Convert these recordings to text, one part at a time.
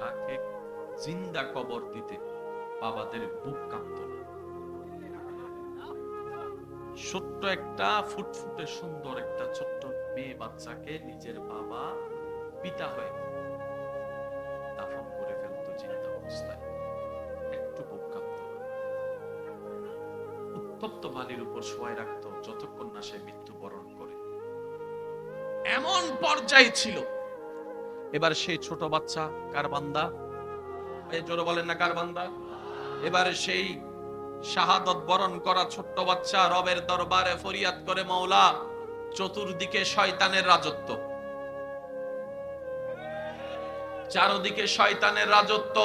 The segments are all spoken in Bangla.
যাকে জিন্দা কবর দিতে বাবাদের বুক কাঁপত। ছোট্ট একটা ফুটফুটে সুন্দর একটা ছোট্ট মেয়ে বাচ্চাকে নিজের বাবা পিতা হয়ে দাফন করে ফেলতো জিন্দা অবস্থায়, একটু বুক কাঁপত। উত্তপ্ত বালির উপর শোয়াই রাখতো যতক্ষণ না সে মৃত্যুবরণ করে। এমন পর্যায়ে ছিল। এবার সেই ছোট বাচ্চা কার বান্দা? জোরে বলেন না কার বান্দা? এবারে সেই শাহাদত বরণ করা ছোট্ট বাচ্চা রবের দরবারে ফরিয়াদ করে, মাওলা চতুর্দিকে শয়তানের রাজত্ব, চারদিকে শয়তানের রাজত্ব,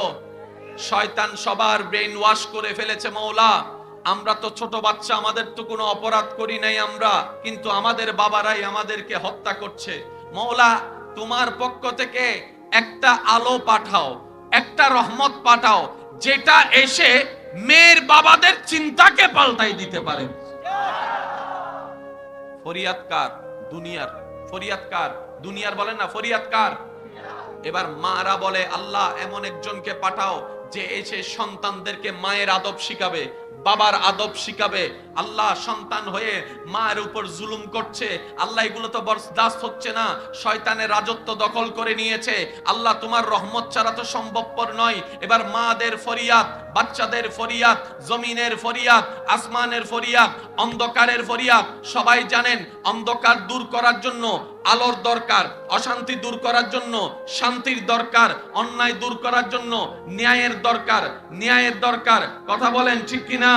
শয়তান সবার ব্রেইন ওয়াশ করে ফেলেছে। মাওলা আমরা তো ছোট বাচ্চা, আমাদের তো কোনো অপরাধ করি নাই আমরা, কিন্তু আমাদের বাবারাই আমাদেরকে হত্যা করছে। মাওলা তোমার পক্ষ থেকে একটা আলো পাঠাও, একটা রহমত পাঠাও, যেটা এসে মেয়ের বাবাদের চিন্তাকে পাল্টাই দিতে পারে। ফরিয়াদ কার? দুনিয়ার। ফরিয়াদ কার? দুনিয়ার। বলেন না ফরিয়াদ কার? এবার মারা বলে, আল্লাহ এমন একজনকে পাঠাও যে এসে সন্তানদেরকে মায়ের আদব শিখাবে, বাবার আদব শিখাবে। আল্লাহ সন্তান হয়ে মায়ের উপর জুলুম করছে, আল্লাহ এগুলো তো বরদাস্ত হচ্ছে না, শয়তানের রাজত্ব দখল করে নিয়েছে। আল্লাহ তোমার রহমত ছাড়া তো সম্ভবপর নয়। এবার মাদের ফরিয়াদ, বাচ্চাদের ফরিয়াদ, জমিনের ফরিয়াদ, আসমানের ফরিয়াদ, অন্ধকারের ফরিয়াদ। সবাই জানেন অন্ধকার দূর করার জন্য আলোর দরকার, অশান্তি দূর করার জন্য শান্তির দরকার, অন্যায় দূর করার জন্য ন্যায়ের দরকার, ন্যায়ের দরকার। কথা বলেন ঠিক কিনা?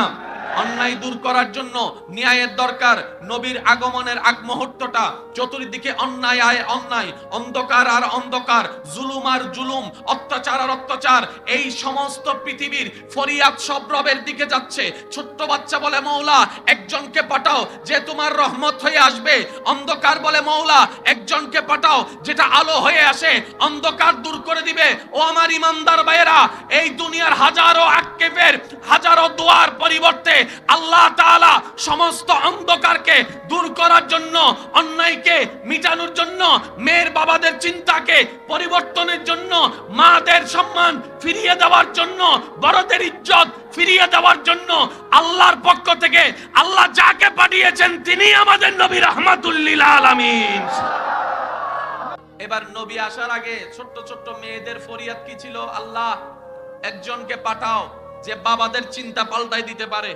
অন্যায় দূর করার জন্য ন্যায়ের দরকার। নবীর আগমনের আগ মুহূর্তটা চতুর্দিকে অন্যায় আর অন্যায়, অন্ধকার আর অন্ধকার, জুলুম আর জুলুম, অত্যাচার আর অত্যাচার, এই সমস্ত পৃথিবীর ফরিয়াদ সব রবের দিকে যাচ্ছে। ছোট্ট বাচ্চা বলে, মওলা একজনকে পাঠাও যে তোমার রহমত হয়ে আসবে। অন্ধকার বলে, মওলা একজনকে পাঠাও যেটা আলো হয়ে আসে, অন্ধকার দূর করে দিবে। ও আমার ইমানদার ভাইয়েরা, এই দুনিয়ার হাজারো আক্ষেপের, হাজারো দোয়ার পরিবর্তে আল্লাহ তাআলা সমস্ত অন্ধকারকে দূর করার জন্য, অন্যায়কে মিটানোর জন্য, মেয়ের বাবাদের চিন্তাকে পরিবর্তনের জন্য, মাদের সম্মান ফিরিয়ে দেওয়ার জন্য, বড়দের ইজ্জত ফিরিয়ে দেওয়ার জন্য আল্লাহর পক্ষ থেকে আল্লাহ যাকে পাঠিয়েছেন তিনি আমাদের নবী রাহমাতুল লিল আলামিন। এবার নবী আসার আগে ছোট্ট ছোট্ট মেয়েদের ফরিয়াদ কি ছিল? আল্লাহ একজনকে পাঠাও যে বাবাদের চিন্তা পাল্টাই দিতে পারে।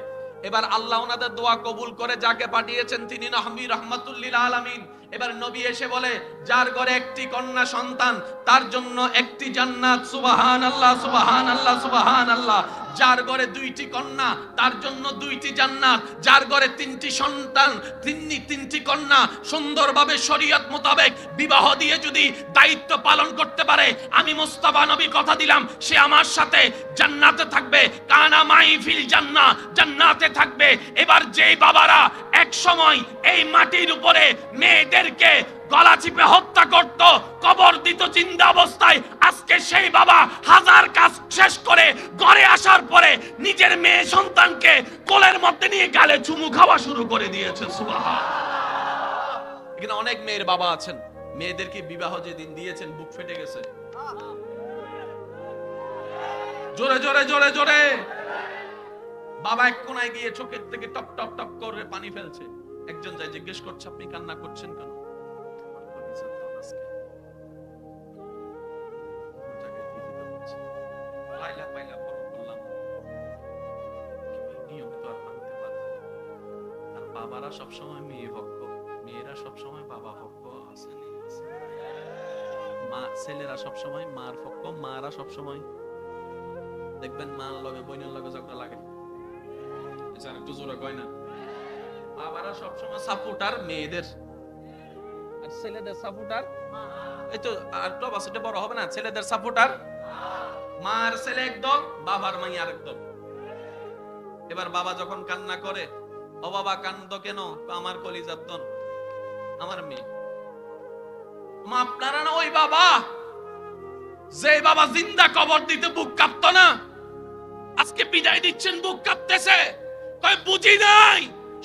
এবার আল্লাহ ওনাদের দোয়া কবুল করে যাকে পাঠিয়েছেন তিনি নবী রাহমাতুল লিল আলামিন। এবার নবী এসে বলে, যার ঘরে একটি কন্যা সন্তান তার জন্য একটি জান্নাত। সুবহানাল্লাহ, সুবহানাল্লাহ, সুবহানাল্লাহ। যার ঘরে দুইটি কন্যা তার জন্য দুইটি জান্নাত। যার ঘরে তিনটি সন্তান, তিনটি কন্যা সুন্দরভাবে শরীয়ত মোতাবেক বিবাহ দিয়ে যদি দায়িত্ব পালন করতে পারে, আমি মুস্তাফা নবী কথা দিলাম সে আমার সাথে জান্নাতে থাকবে। কানা মাই ফিল জান্নাহ, জান্নাতে থাকবে। এবার যেই বাবারা এক সময় এই মাটির উপরে মেয়েদেরকে গলা চিপে হত্যা করত, কবর দিত জিন্দা অবস্থায়, আজকে সেই বাবা হাজার কাজ শেষ করে ঘরে আসার পরে নিজের মেয়ে সন্তানকে কোলের মধ্যে নিয়ে গালে চুমু খাওয়া শুরু করে দিয়েছেন। সুবহানাল্লাহ। এখানে অনেক মেয়ের বাবা আছেন, মেয়েদেরকে বিবাহ যেদিন দিয়েছেন বুক ফেটে গেছে। জোরে জোরে জোরে জোরে। বাবা এক কোনায় গিয়ে চোখের থেকে টপ টপ টপ করে পানি ফেলছে। একজন যায় জিজ্ঞেস করছে, আপনি কান্না করছেন কেন? বাবারা সবসময় মেয়ে ভক্ত, মেয়েরা সবসময় বাবা ভক্ত, মা ছেলেরা সবসময় মার ভক্ত, মারা সবসময় দেখবেন মার লগে বোনের লগে ঝগড়া লাগে। একটু জোরে কয় না? বাবারা সবসময় সাপোর্টার মেয়েদের, আর ছেলেদের সাপোর্টার এই তো আর তো বাসটা বড় হবে না। ছেলেদের সাপোর্টার মার ছেলে একদল, বাবার মাই আরেকদল। এবার বাবা যখন কান্না করে, ও বাবা কান্দো কেন? আমার কলিজার দন, আমার মেয়ে। মা আপনারা না ওই বাবা যে বাবা জিন্দা কবর দিতে বুক কাঁপতো না, আজকে বিদায় দিচ্ছেন বুক কাঁপতেছে। কয় বুঝি নাই,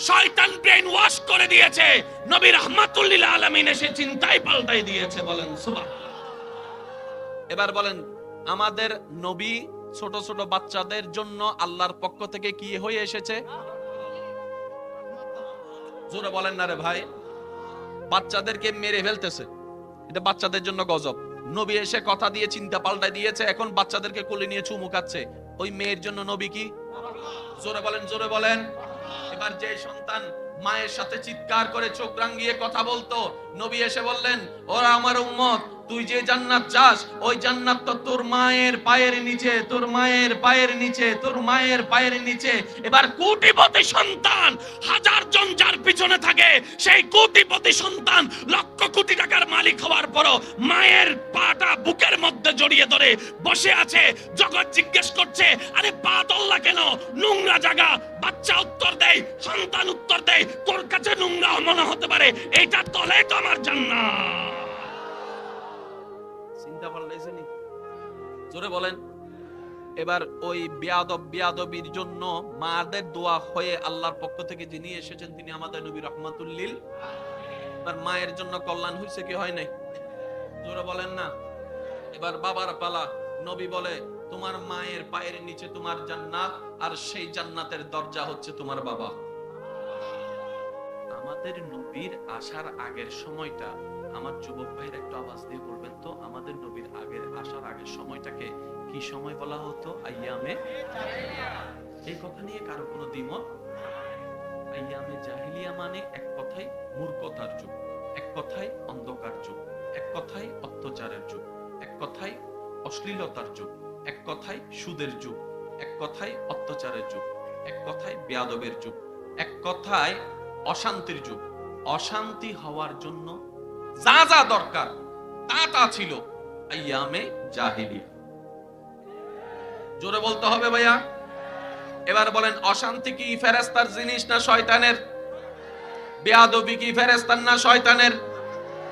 শয়তান ব্রেন ওয়াশ করে দিয়েছে, নবী রাহমাতুল লিল আলামিন এসে চিন্তাই পাল্টাই দিয়েছে। বলেন সুবহানাল্লাহ। এবার বলেন আমাদের নবী ছোট ছোট বাচ্চাদের জন্য আল্লাহর পক্ষ থেকে কি হয়ে এসেছে? জোরে বলেন না রে ভাই। বাচ্চাদেরকে মেরে ফেলতেছে, এটা বাচ্চাদের জন্য গজব। নবী এসে কথা দিয়ে চিন্তা পাল্টাই দিয়েছে, এখন বাচ্চাদেরকে কোলে নিয়ে চুমু খাচ্ছে। ওই মেয়ের জন্য নবী কি? জোরে বলেন, জোরে বলেন। এবার যে সন্তান মায়ের সাথে চিৎকার করে চোখ রাঙিয়ে কথা বলতো, নবী এসে বললেন, ওরা আমার উম্মত, তুই যে জান্নাত চাস ওই জান্নাত তো তোর মায়ের পায়ের নিচে, তোর মায়ের পায়ের নিচে, তোর মায়ের পায়ের নিচে। এবার কোটিপতি সন্তান হাজার জন যার পিছনে থাকে, সেই কোটিপতি সন্তান লক্ষ কোটি টাকার মালিক হওয়ার পরও মায়ের পাটা বুকের মধ্যে জড়িয়ে ধরে বসে আছে। জগৎ জিজ্ঞেস করছে, আরে পা তোল্লা কেন? নোংরা জায়গা। বাচ্চা উত্তর দেয়, সন্তান উত্তর দেয়, তোর কাছে নোংরা মনে হতে পারে, এইটা তলে তো আমার জান্নাত। চিন্তা পাল্টাইছেনি? জোরে বলেন। এবার ওই বিয়াদবির জন্য মাদের দোয়া হয়ে আল্লাহর পক্ষ থেকে যিনি এসেছেন তিনি আমাদের নবী রহমাতুল লিল। এবার মায়ের জন্য কল্যাণ হয়েছে কি হয় নাই? জোরে বলেন না। এবার বাবার পালা। নবী বলে, তোমার মায়ের পায়ের নিচে তোমার জান্নাত, আর সেই জান্নাতের দরজা হচ্ছে তোমার বাবা। আমাদের নবীর আসার আগের সময়টা, আমার যুবক ভাইয়ের একটু আওয়াজ দিয়ে বলবেন তো, আমাদের নবীর আসার আগের সময়টাকে কি সময় বলা হতো? আইয়ামে। এই কথা নিয়ে কারো কোনো দ্বিমত? আইয়ামে জাহিলিয়া মানে এক কথায় মূর্খতার যুগ, এক কথায় অন্ধকার যুগ, এক কথায় অত্যাচারের যুগ, এক কথায় অশ্লীলতার যুগ, এক কথায় সুদের যুগ, এক কথায় অত্যাচারের যুগ, এক কথায় বেয়াদবের যুগ, এক কথায় অশান্তির যুগ। অশান্তি হওয়ার জন্য যা যা দরকার তা ছিল আইয়ামে জাহিলিয়া। জোরে বলতে হবে ভাইয়া। এবার বলেন, অশান্তি কি ফেরেশতার জিনিস না শয়তানের? বেয়াদবি কি ফেরেশতার না শয়তানের?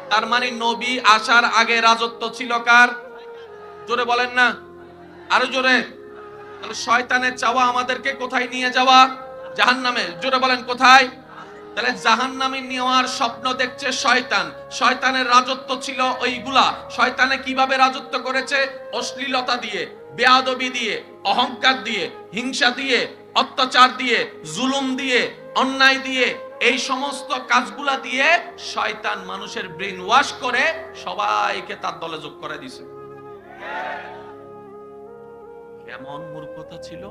তার মানে নবী আসার আগে রাজত্ব ছিল কার? জোরে বলেন না, আরো জোরে। তাহলে শয়তানের চাওয়া আমাদেরকে কোথায় নিয়ে যাওয়া? জাহান্নামে। জোরে বলেন কোথায়? তাহলে জাহান্নামে নেওয়ার স্বপ্ন দেখছে শয়তান। শয়তানের রাজত্ব ছিল ওইগুলা। শয়তানে কিভাবে রাজত্ব করেছে? অশ্লীলতা দিয়ে, বেয়াদবি দিয়ে, অহংকার দিয়ে, হিংসা দিয়ে, অত্যাচার দিয়ে, জুলুম দিয়ে, অন্যায় দিয়ে, এই সমস্ত কাজগুলা দিয়ে শয়তান মানুষের ব্রেন ওয়াশ করে সবাইকে তার দলে যোগ করে দিছে। কেমন মূর্খতা ছিল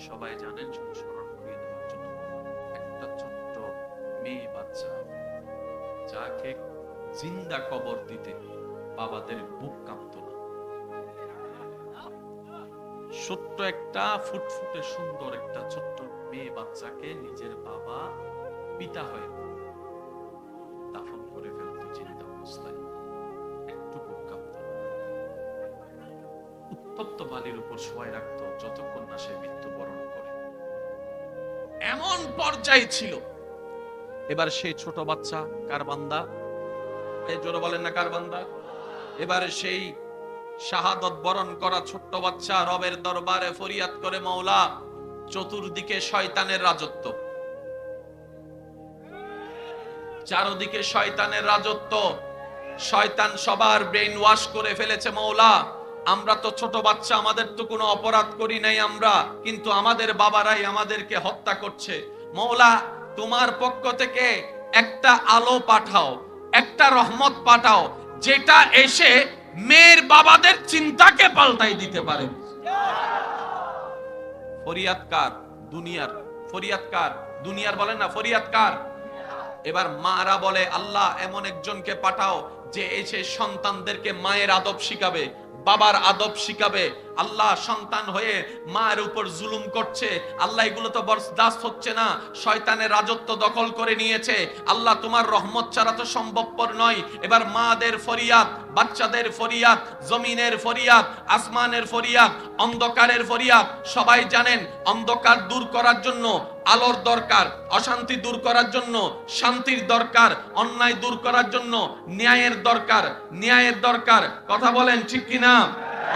সবাই জানেন। শুধু স্মরণ করিয়ে দেওয়ার জন্য, একটা ছোট্ট মেয়ে বাচ্চা যাকে জিন্দা কবর দিতে বাবাদের বুক কাঁপত না। ছোট্ট একটা ফুটফুটে সুন্দর একটা ছোট্ট মেয়ে বাচ্চাকে নিজের বাবা পিতা হয়ে দাফন করে ফেলত জিন্দা অবস্থায়, একটু বুক কাঁপত না। উত্তপ্ত বালির উপর শোয়াই রাখতো যতক্ষণ না সে মৃত্যুবরণ করে। এমন পর্যায়ে ছিল। এবার সেই ছোট বাচ্চা কার বান্দা? এই জোরে বলেন না, কার বান্দা? এবারে সেই শাহাদত বরণ করা ছোট্ট বাচ্চা রবের দরবারে ফরিয়াদ করে, মাওলা, চতুর্দিকে শয়তানের রাজত্ব, চারদিকে শয়তানের রাজত্ব, শয়তান সবার ব্রেইন ওয়াশ করে ফেলেছে। মাওলা, আমরা তো ছোট বাচ্চা, আমাদের তো কোনো অপরাধ করি নাই আমরা, কিন্তু আমাদের বাবারাই আমাদেরকে হত্যা করছে। মাওলা, তোমার পক্ষ থেকে একটা আলো পাঠাও, একটা রহমত পাঠাও, যেটা এসে মেয়ের বাবাদের চিন্তাকে পাল্টাই দিতে পারে। ফরিয়াদ কার? দুনিয়ার। ফরিয়াদ কার? দুনিয়ার। বলেন না, ফরিয়াদ কার? এবার মারা বলে, আল্লাহ এমন একজনকে পাঠাও যে এসে সন্তানদেরকে মায়ের আদব শিখাবে, বাবার আদব শিখাবে। আল্লাহ, সন্তান হয়ে মায়ের উপর জুলুম করছে, আল্লাহ এগুলো তো বরদাস্ত হচ্ছে না, শয়তানের রাজত্ব দখল করে নিয়েছে। আল্লাহ, তোমার রহমত ছাড়া তো সম্ভবপর নয়। এবার মাদের ফরিয়াদ, বাচ্চাদের ফরিয়াদ, জমিনের ফরিয়াদ, আসমানের ফরিয়াদ, অন্ধকারের ফরিয়াদ। সবাই জানেন অন্ধকার দূর করার জন্য আলোর দরকার, অশান্তি দূর করার জন্য শান্তির দরকার, অন্যায় দূর করার জন্য ন্যায়ের দরকার, ন্যায়ের দরকার। কথা বলেন ঠিক কিনা?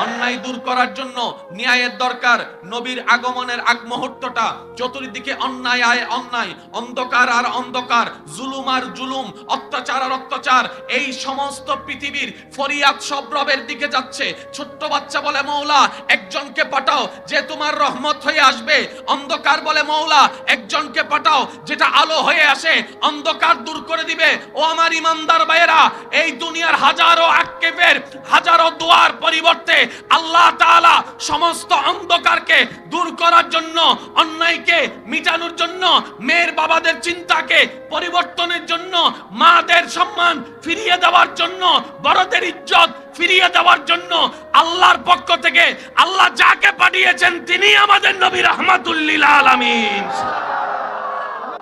অন্যায় দূর করার জন্য ন্যায়ের দরকার। নবীর আগমনের আগ মুহূর্তটা চতুর্দিকে অন্যায় আর অন্যায়, অন্ধকার আর অন্ধকার, জুলুম আর জুলুম, অত্যাচার আর অত্যাচার, এই সমস্ত পৃথিবীর ফরিয়াদ সব রবের দিকে যাচ্ছে। ছোট্ট বাচ্চা বলে মওলা একজনকে পাঠাও যে তোমার রহমত হয়ে আসবে। অন্ধকার বলে মওলা একজনকে পাঠাও যেটা আলো হয়ে আসে, অন্ধকার দূর করে দিবে। ও আমার ইমানদার ভাইয়েরা, এই দুনিয়ার হাজারো আক্ষেপের হাজারো দোয়ার পরিবর্তে আল্লাহ তাআলা সমস্ত অন্ধকারকে দূর করার জন্য, অন্যায়কে মিটানোর জন্য, মেয়ের বাবাদের চিন্তাকে পরিবর্তনের জন্য, মাদের সম্মান ফিরিয়ে দেওয়ার জন্য, বড়দের ইজ্জত ফিরিয়ে দেওয়ার জন্য আল্লাহর পক্ষ থেকে আল্লাহ যাকে পাঠিয়েছেন তিনি আমাদের নবী রাহমাতুল লিল আলামিন।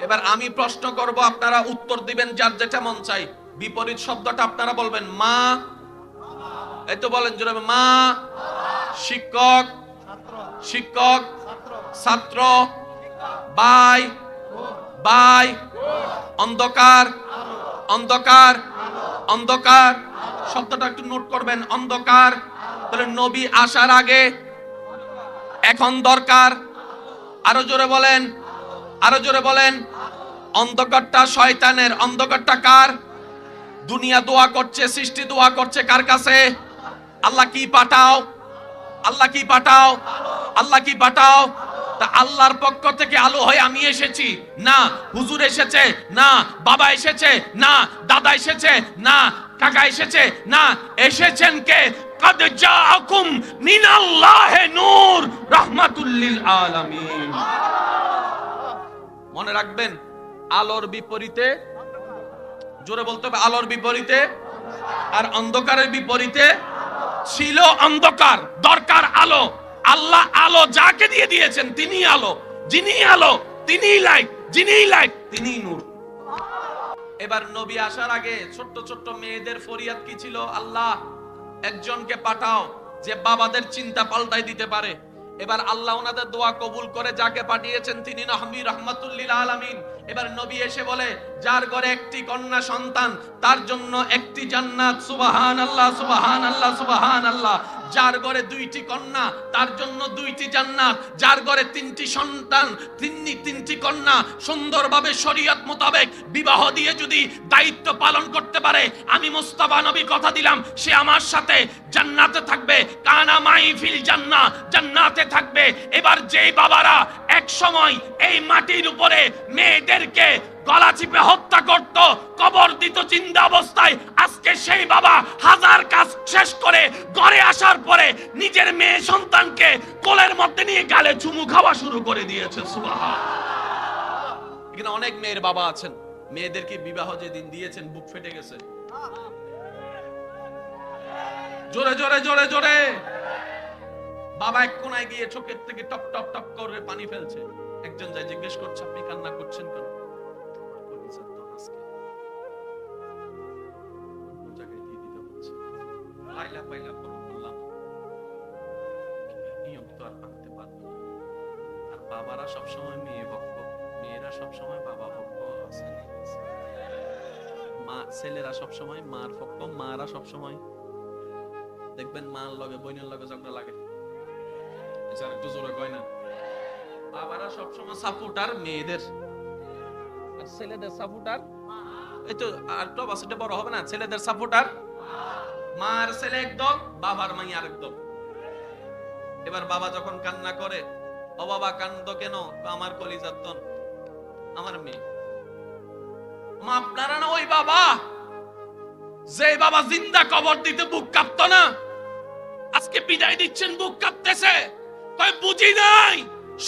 এবার আমি প্রশ্ন করব, আপনারা উত্তর দিবেন যার যেটা মন চাই। বিপরীত শব্দটা আপনারা বলবেন মা। এই তো বলেন জোরে, মা। শিক্ষক, শিক্ষক, ছাত্র, ভাই, ভাই, অন্ধকার, অন্ধকার, অন্ধকার। শব্দটা একটু নোট করবেন, অন্ধকার। তাহলে নবী আসার আগে এখন দরকার। আরো জোরে বলেন, আরো জোরে বলেন। অন্ধকারটা শয়তানের, অন্ধকারটা কার? দুনিয়া দোয়া করছে, সৃষ্টি দোয়া করছে কার কাছে? আল্লাহ কি পাঠাও, আল্লাহ কি পাঠাও, আল্লাহ কি পাঠাও। তা আল্লাহর পক্ষ থেকে আলো হয়ে আমি এসেছি না, হুজুর এসেছে না, বাবা এসেছে না, দাদা এসেছে না, কাকা এসেছে না, এসেছেন কে? কাদ জাআকুম মিনাল্লাহি নূর রাহমাতুল লিল আলামিন। মনে রাখবেন, আলোর বিপরীতে, জোরে বলতে হবে, আলোর বিপরীতে আর অন্ধকারের বিপরীতে ছিল অন্ধকার, দরকার আলো। আল্লাহ আলো যাকে দিয়ে দিয়েছেন তিনি আলো, যিনি আলো তিনিই লাইট, যিনিই লাইট তিনিই নূর। এবার নবী আসার আগে ছোট্ট ছোট্ট মেয়েদের ফরিয়াদ কি ছিল? আল্লাহ একজনকে পাঠাও যে বাবাদের চিন্তা পাল্টাই দিতে পারে। এবার আল্লাহ ওনাদের দোয়া কবুল করে যাকে পাঠিয়েছেন তিনি নবী রাহমাতুল লিল আলামিন। এবার নবী এসে বলে, যার ঘরে একটি কন্যা সন্তান তার জন্য একটি জান্নাত। সুবহানাল্লাহ, সুবহানাল্লাহ, সুবহানাল্লাহ। যার ঘরে দুইটি কন্যা তার জন্য দুইটি জান্নাত। যার ঘরে তিনটি সন্তান, তিনটি কন্যা সুন্দরভাবে শরীয়ত মোতাবেক বিবাহ দিয়ে যদি দায়িত্ব পালন করতে পারে, আমি মুস্তাফা নবী কথা দিলাম সে আমার সাথে জান্নাতে থাকবে। কানা মাই ফিল জান্নাহ, জান্নাতে থাকবে। এবার যেই বাবারা এক সময় এই মাটির উপরে মেয়েদেরকে গলা চিপে হত্যা করত, কবর দিত জিন্দা অবস্থায়, আজকে সেই বাবা হাজার কাজ শেষ করে ঘরে আসার পরে নিজের মেয়ে সন্তানকে কোলের মধ্যে নিয়ে গালে চুমু খাওয়া শুরু করে দিয়েছে। সুবহানাল্লাহ। এখানে অনেক মেয়ের বাবা আছেন, মেয়েদেরকে বিবাহ যেদিন দিয়েছেন বুক ফেটে গেছে। জোরে জোরে জোরে জোরে। বাবা এক কোনায় গিয়ে চোখের থেকে টপ টপ টপ করে পানি ফেলছে। একজন যায় জিজ্ঞেস করছে, আপনি কান্না করছেন কেন? বাবারা সবসময় মেয়ে ভক্ত, মেয়েরা সবসময় বাবা ভক্ত, মা ছেলেরা সবসময় মার ভক্ত, মারা সবসময় দেখবেন মার লগে বোনের লগে ঝগড়া লাগে। একটু জোরে কয় না। বাবারা সবসময় সাপোর্টার মেয়েদের, আর ছেলেদের সাপোর্টার এই তো আর তো বাসটা বড় হবে না। ছেলেদের সাপোর্টার মার ছেলে একদম, বাবার মাই আরেকদম। এবার বাবা যখন কান্না করে, ও বাবা কান্দো কেন? আমার কলিজার দন, আমার মেয়ে। মা আপনারা না ওই বাবা, যে বাবা জিন্দা কবর দিতে বুক কাঁপতো না, আজকে বিদায় দিচ্ছেন বুক কাঁপতেছে। কয় বুঝি নাই,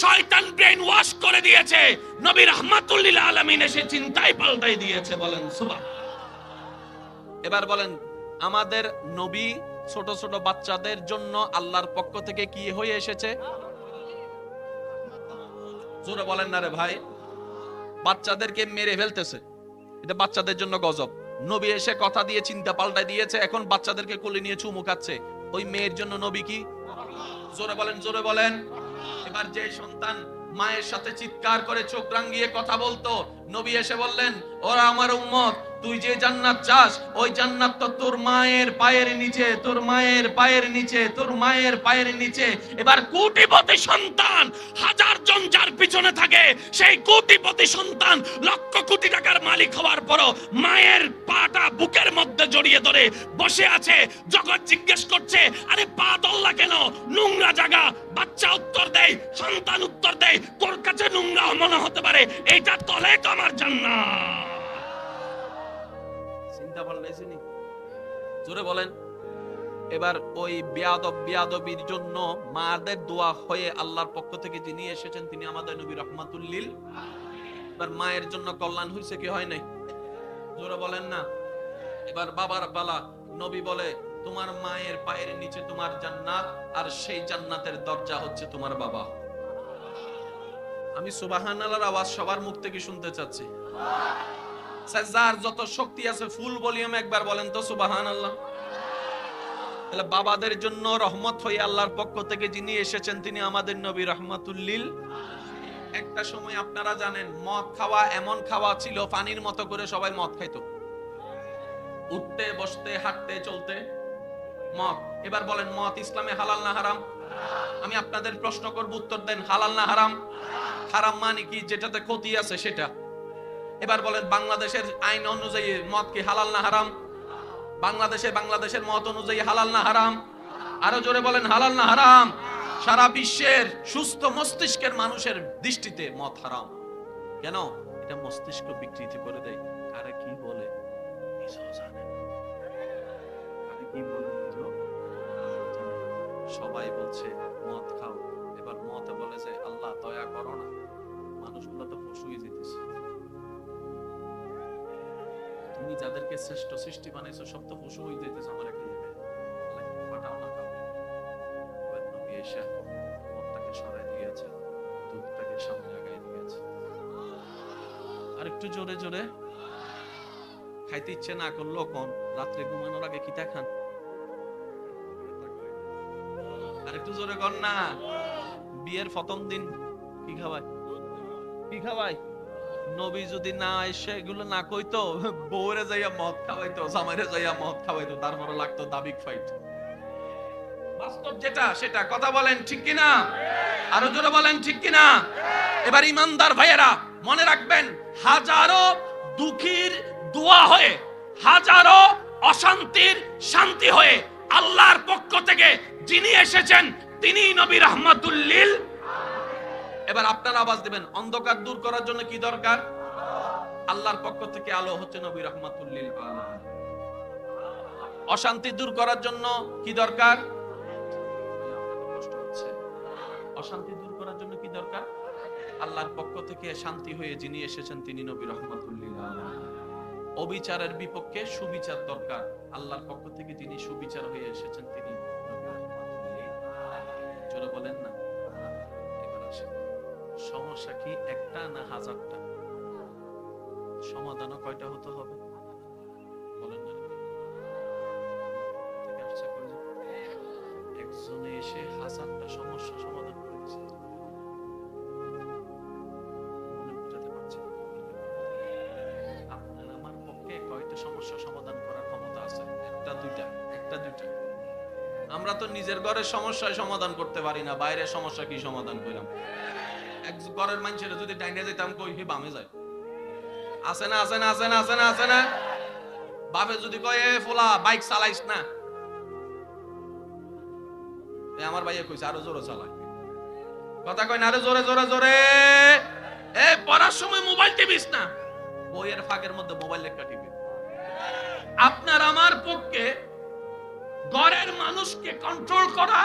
শয়তান ব্রেন ওয়াশ করে দিয়েছে, নবী রাহমাতুল লিল আলামিন এসে চিন্তাই পাল্টাই দিয়েছে। বলেন সুবহানাল্লাহ। এবার বলেন, আমাদের নবী ছোট ছোট বাচ্চাদের জন্য আল্লাহর পক্ষ থেকে কি হয়ে এসেছে? জোরে বলেন না রে ভাই। বাচ্চাদেরকে মেরে ফেলতেছে, এটা বাচ্চাদের জন্য গজব। নবী এসে কথা দিয়ে চিন্তা পাল্টাই দিয়েছে, এখন বাচ্চাদেরকে কোলে নিয়ে চুমু খাচ্ছে। ওই মেয়ের জন্য নবী কি? জোরে বলেন, জোরে বলেন। এবার যে সন্তান মায়ের সাথে চিৎকার করে চোখ রাঙিয়ে কথা বলতো, নবী এসে বললেন, ওরা আমার উম্মত, তুই যে জান্নাত চাস ওই জান্নাত তো তোর মায়ের পায়ের নিচে, তোর মায়ের পায়ের নিচে, তোর মায়ের পায়ের নিচে। এবার কোটিপতি সন্তান হাজার জন যার পিছনে থাকে, সেই কোটিপতি সন্তান লক্ষ কোটি টাকার মালিক হওয়ার পরও মায়ের পাটা বুকের মধ্যে জড়িয়ে ধরে বসে আছে। জগৎ জিজ্ঞেস করছে, আরে পা দল্লা কেন? নোংরা জায়গা। বাচ্চা উত্তর দেয়, সন্তান উত্তর দেয়, তোর কাছে নোংরা মনে হতে পারে, এইটা তলে তো আমার জান্নাত। চিন্তা পাল্টাইছিনি? জোরে বলেন। এবার ওই বিয়াদবির জন্য মাদের দোয়া হয়ে আল্লাহর পক্ষ থেকে যিনি এসেছেন তিনি আমাদের নবী রহমাতুল লিল। এবার মায়ের জন্য কল্যাণ হয়েছে কি হয় নাই? জোরে বলেন না। এবার বাবার বালা, নবী বলে তোমার মায়ের পায়ের নিচে তোমার জান্নাত, আর সেই জান্নাতের দরজা হচ্ছে তোমার বাবা। আমি সুবহানাল্লাহর আওয়াজ সবার মুখ থেকে শুনতে চাচ্ছি। যার যত শক্তি আছে ফুল ভলিউমে একবার বলেন তো সুবহানাল্লাহ। তাহলে বাবাদের জন্য রহমত হয়ে আল্লাহর পক্ষ থেকে যিনি এসেছেন তিনি আমাদের নবী রহমাতুল লিল। একটা সময় আপনারা জানেন মদ খাওয়া এমন খাওয়া ছিল, পানির মতো করে সবাই মদ খাইতো, উঠতে বসতে হাঁটতে চলতে মদ। এবার বলেন মদ ইসলামে হালাল না হারাম? আমি আপনাদের প্রশ্ন করব, উত্তর দেন হালাল না হারাম? হারাম মানে কি? যেটাতে ক্ষতি আছে সেটা। এবার বলেন বাংলাদেশের আইন অনুযায়ী মদ কি হালাল না হারাম? বাংলাদেশের মত অনুযায়ী হালাল না হারাম? আরো জোরে বলেন হালাল না হারাম? সারা বিশ্বের সুস্থ মস্তিষ্কের মানুষের দৃষ্টিতে মদ হারাম। কেন? এটা মস্তিষ্ক বিকৃত করে দেয়। কারা কি বলে নিজেও জানে না। কারা কি বলে নিজেও জানে না। সবাই বলছে মদ খাও, এবার মদ বলে যে আল্লাহ দয়া করো না, মানুষগুলো তো পশু হয়ে যেতেছে। তুমি যাদেরকে শ্রেষ্ঠ সৃষ্টি বানাইছো সব তো পশু হয়ে যেতেছে আমার একটা জায়গায়। পাঠাও না কাউকে। নবী এসে মদটাকে সরাই দিয়েছে, দুধটাকে সামনে লাগাই দিয়েছে। আর একটু জোরে জোরে। খাইতে ইচ্ছে না করলো কোন রাত্রে ঘুমানোর আগে কি খান? আর একটু জোরে কর না। বিয়ের প্রথম দিন কি খাওয়ায়? কি খাওয়ায়? নবী যদি না এসে এগুলো না কইতো, বউরে যাইয়া মদ খাওয়াইতো, জামাইরে যাইয়া মদ খাওয়াইতো, তারপরে লাগতো দাবিক ফাইট। বাস্তব যেটা সেটা। কথা বলেন ঠিক কিনা? আরো জোরে বলেন ঠিক কিনা? এবার ইমানদার ভাইয়েরা মনে রাখবেন, হাজারো দুঃখীর দোয়া হয়ে, হাজারো অশান্তির শান্তি হয়ে আল্লাহর পক্ষ থেকে যিনি এসেছেন তিনি নবী রহমাতুল লিল। এবার আপনারা আওয়াজ দিবেন, অন্ধকার দূর করার জন্য কি দরকার? আল্লাহর পক্ষ থেকে আলো হচ্ছে নবী রহমাতুল লিল আলামিন। অশান্তি দূর করার জন্য কি দরকার? কষ্ট হচ্ছে। অশান্তি দূর করার জন্য কি দরকার? আল্লাহর পক্ষ থেকে শান্তি হয়ে যিনি এসেছেন তিনি নবী রহমাতুল লিল আলামিন। অবিচারের বিপক্ষে সুবিচার দরকার। আল্লাহর পক্ষ থেকে যিনি সুবিচার হয়ে এসেছেন তিনি নবী রহমাতুল লিল আলামিন। জোরে বলেন না। এবার আসেন, সমস্যা কি একটা না হাজারটা? সমাধানও কয়টা হতে হবে? বলেন না। একজনে এসে হাজারটা সমস্যা সমাধান করে দিচ্ছে। আপনার আমার পক্ষে কয়টা সমস্যা সমাধান করার ক্ষমতা আছে? একটা দুইটা? একটা দুইটা? আমরা তো নিজের ঘরের সমস্যায় সমাধান করতে পারি না, বাইরের সমস্যা কি সমাধান করলাম? এক ঘরের মানুষের যদি ডাইনে যেতাম কই হে বামে যায়। আছে না আছে না আছে না আছে না আছে না? বাপে যদি কয় এ ফোলা বাইক চালাইস না, আমার ভাইয়া কইছে আরো জোরে চালায়। কথা কয় না আরো জোরে জোরে জোরে। এ পড়ার সময় মোবাইল টিপিস না, বইয়ের ফাঁকের মধ্যে মোবাইল একটা টিপি। আপনার আমার পক্ষে ঘরের মানুষকে কন্ট্রোল করা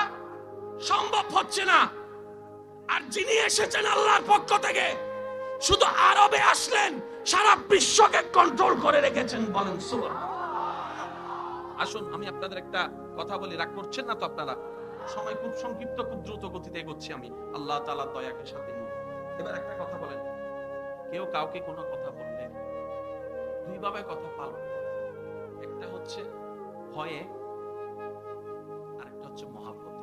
সম্ভব হচ্ছে না। আর যিনি এসেছেন আল্লাহর পক্ষ থেকে শুধু আরবে আসলেন, সারা বিশ্বকে কন্ট্রোল করে রেখেছেন। বলেন সুবহানাল্লাহ। আসুন আমি আপনাদের একটা কথা বলি, রাগ করছেন না তো আপনারা? সময় খুব সংক্ষিপ্ত, খুব দ্রুত গতিতে এগোচ্ছি আমি আল্লাহ তাআলার দয়াকে সাথে নিয়ে। এবার একটা কথা বলেন, কেউ কাউকে কোনো কথা বললে দুই ভাবে কথা পালন। একটা হচ্ছে ভয়ে, আরেকটা হচ্ছে মহাব্বত,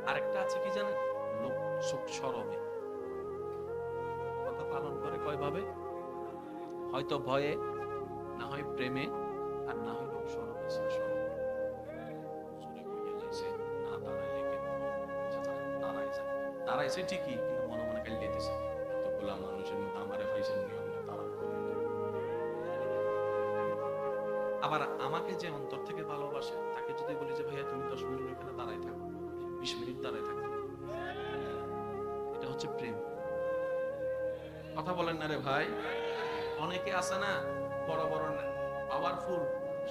আরেকটা আছে কি জানেন, লোক সুখ শরমে। কথা পালন করে কয় ভাবে? হয়তো ভয়ে, না হয় প্রেমে, আর না হয় লোক সরবে না দাঁড়াইলে দাঁড়াইছে ঠিকই, কিন্তু মনে মনে কাল যেতেছে এতগুলা মানুষের মধ্যে আমারে পাইছেন নিয়ম তারা। আবার আমাকে যে অন্তর থেকে ভালোবাসে তাকে যদি বলি যে ভাইয়া তুমি 10 মিনিট এখানে দাঁড়াই থাকো, 20 মিনিট দাঁড়াই থাকো, এটা হচ্ছে প্রেম। কথা বলেন না রে ভাই। অনেকে আছে না বড় বড় পাওয়ারফুল,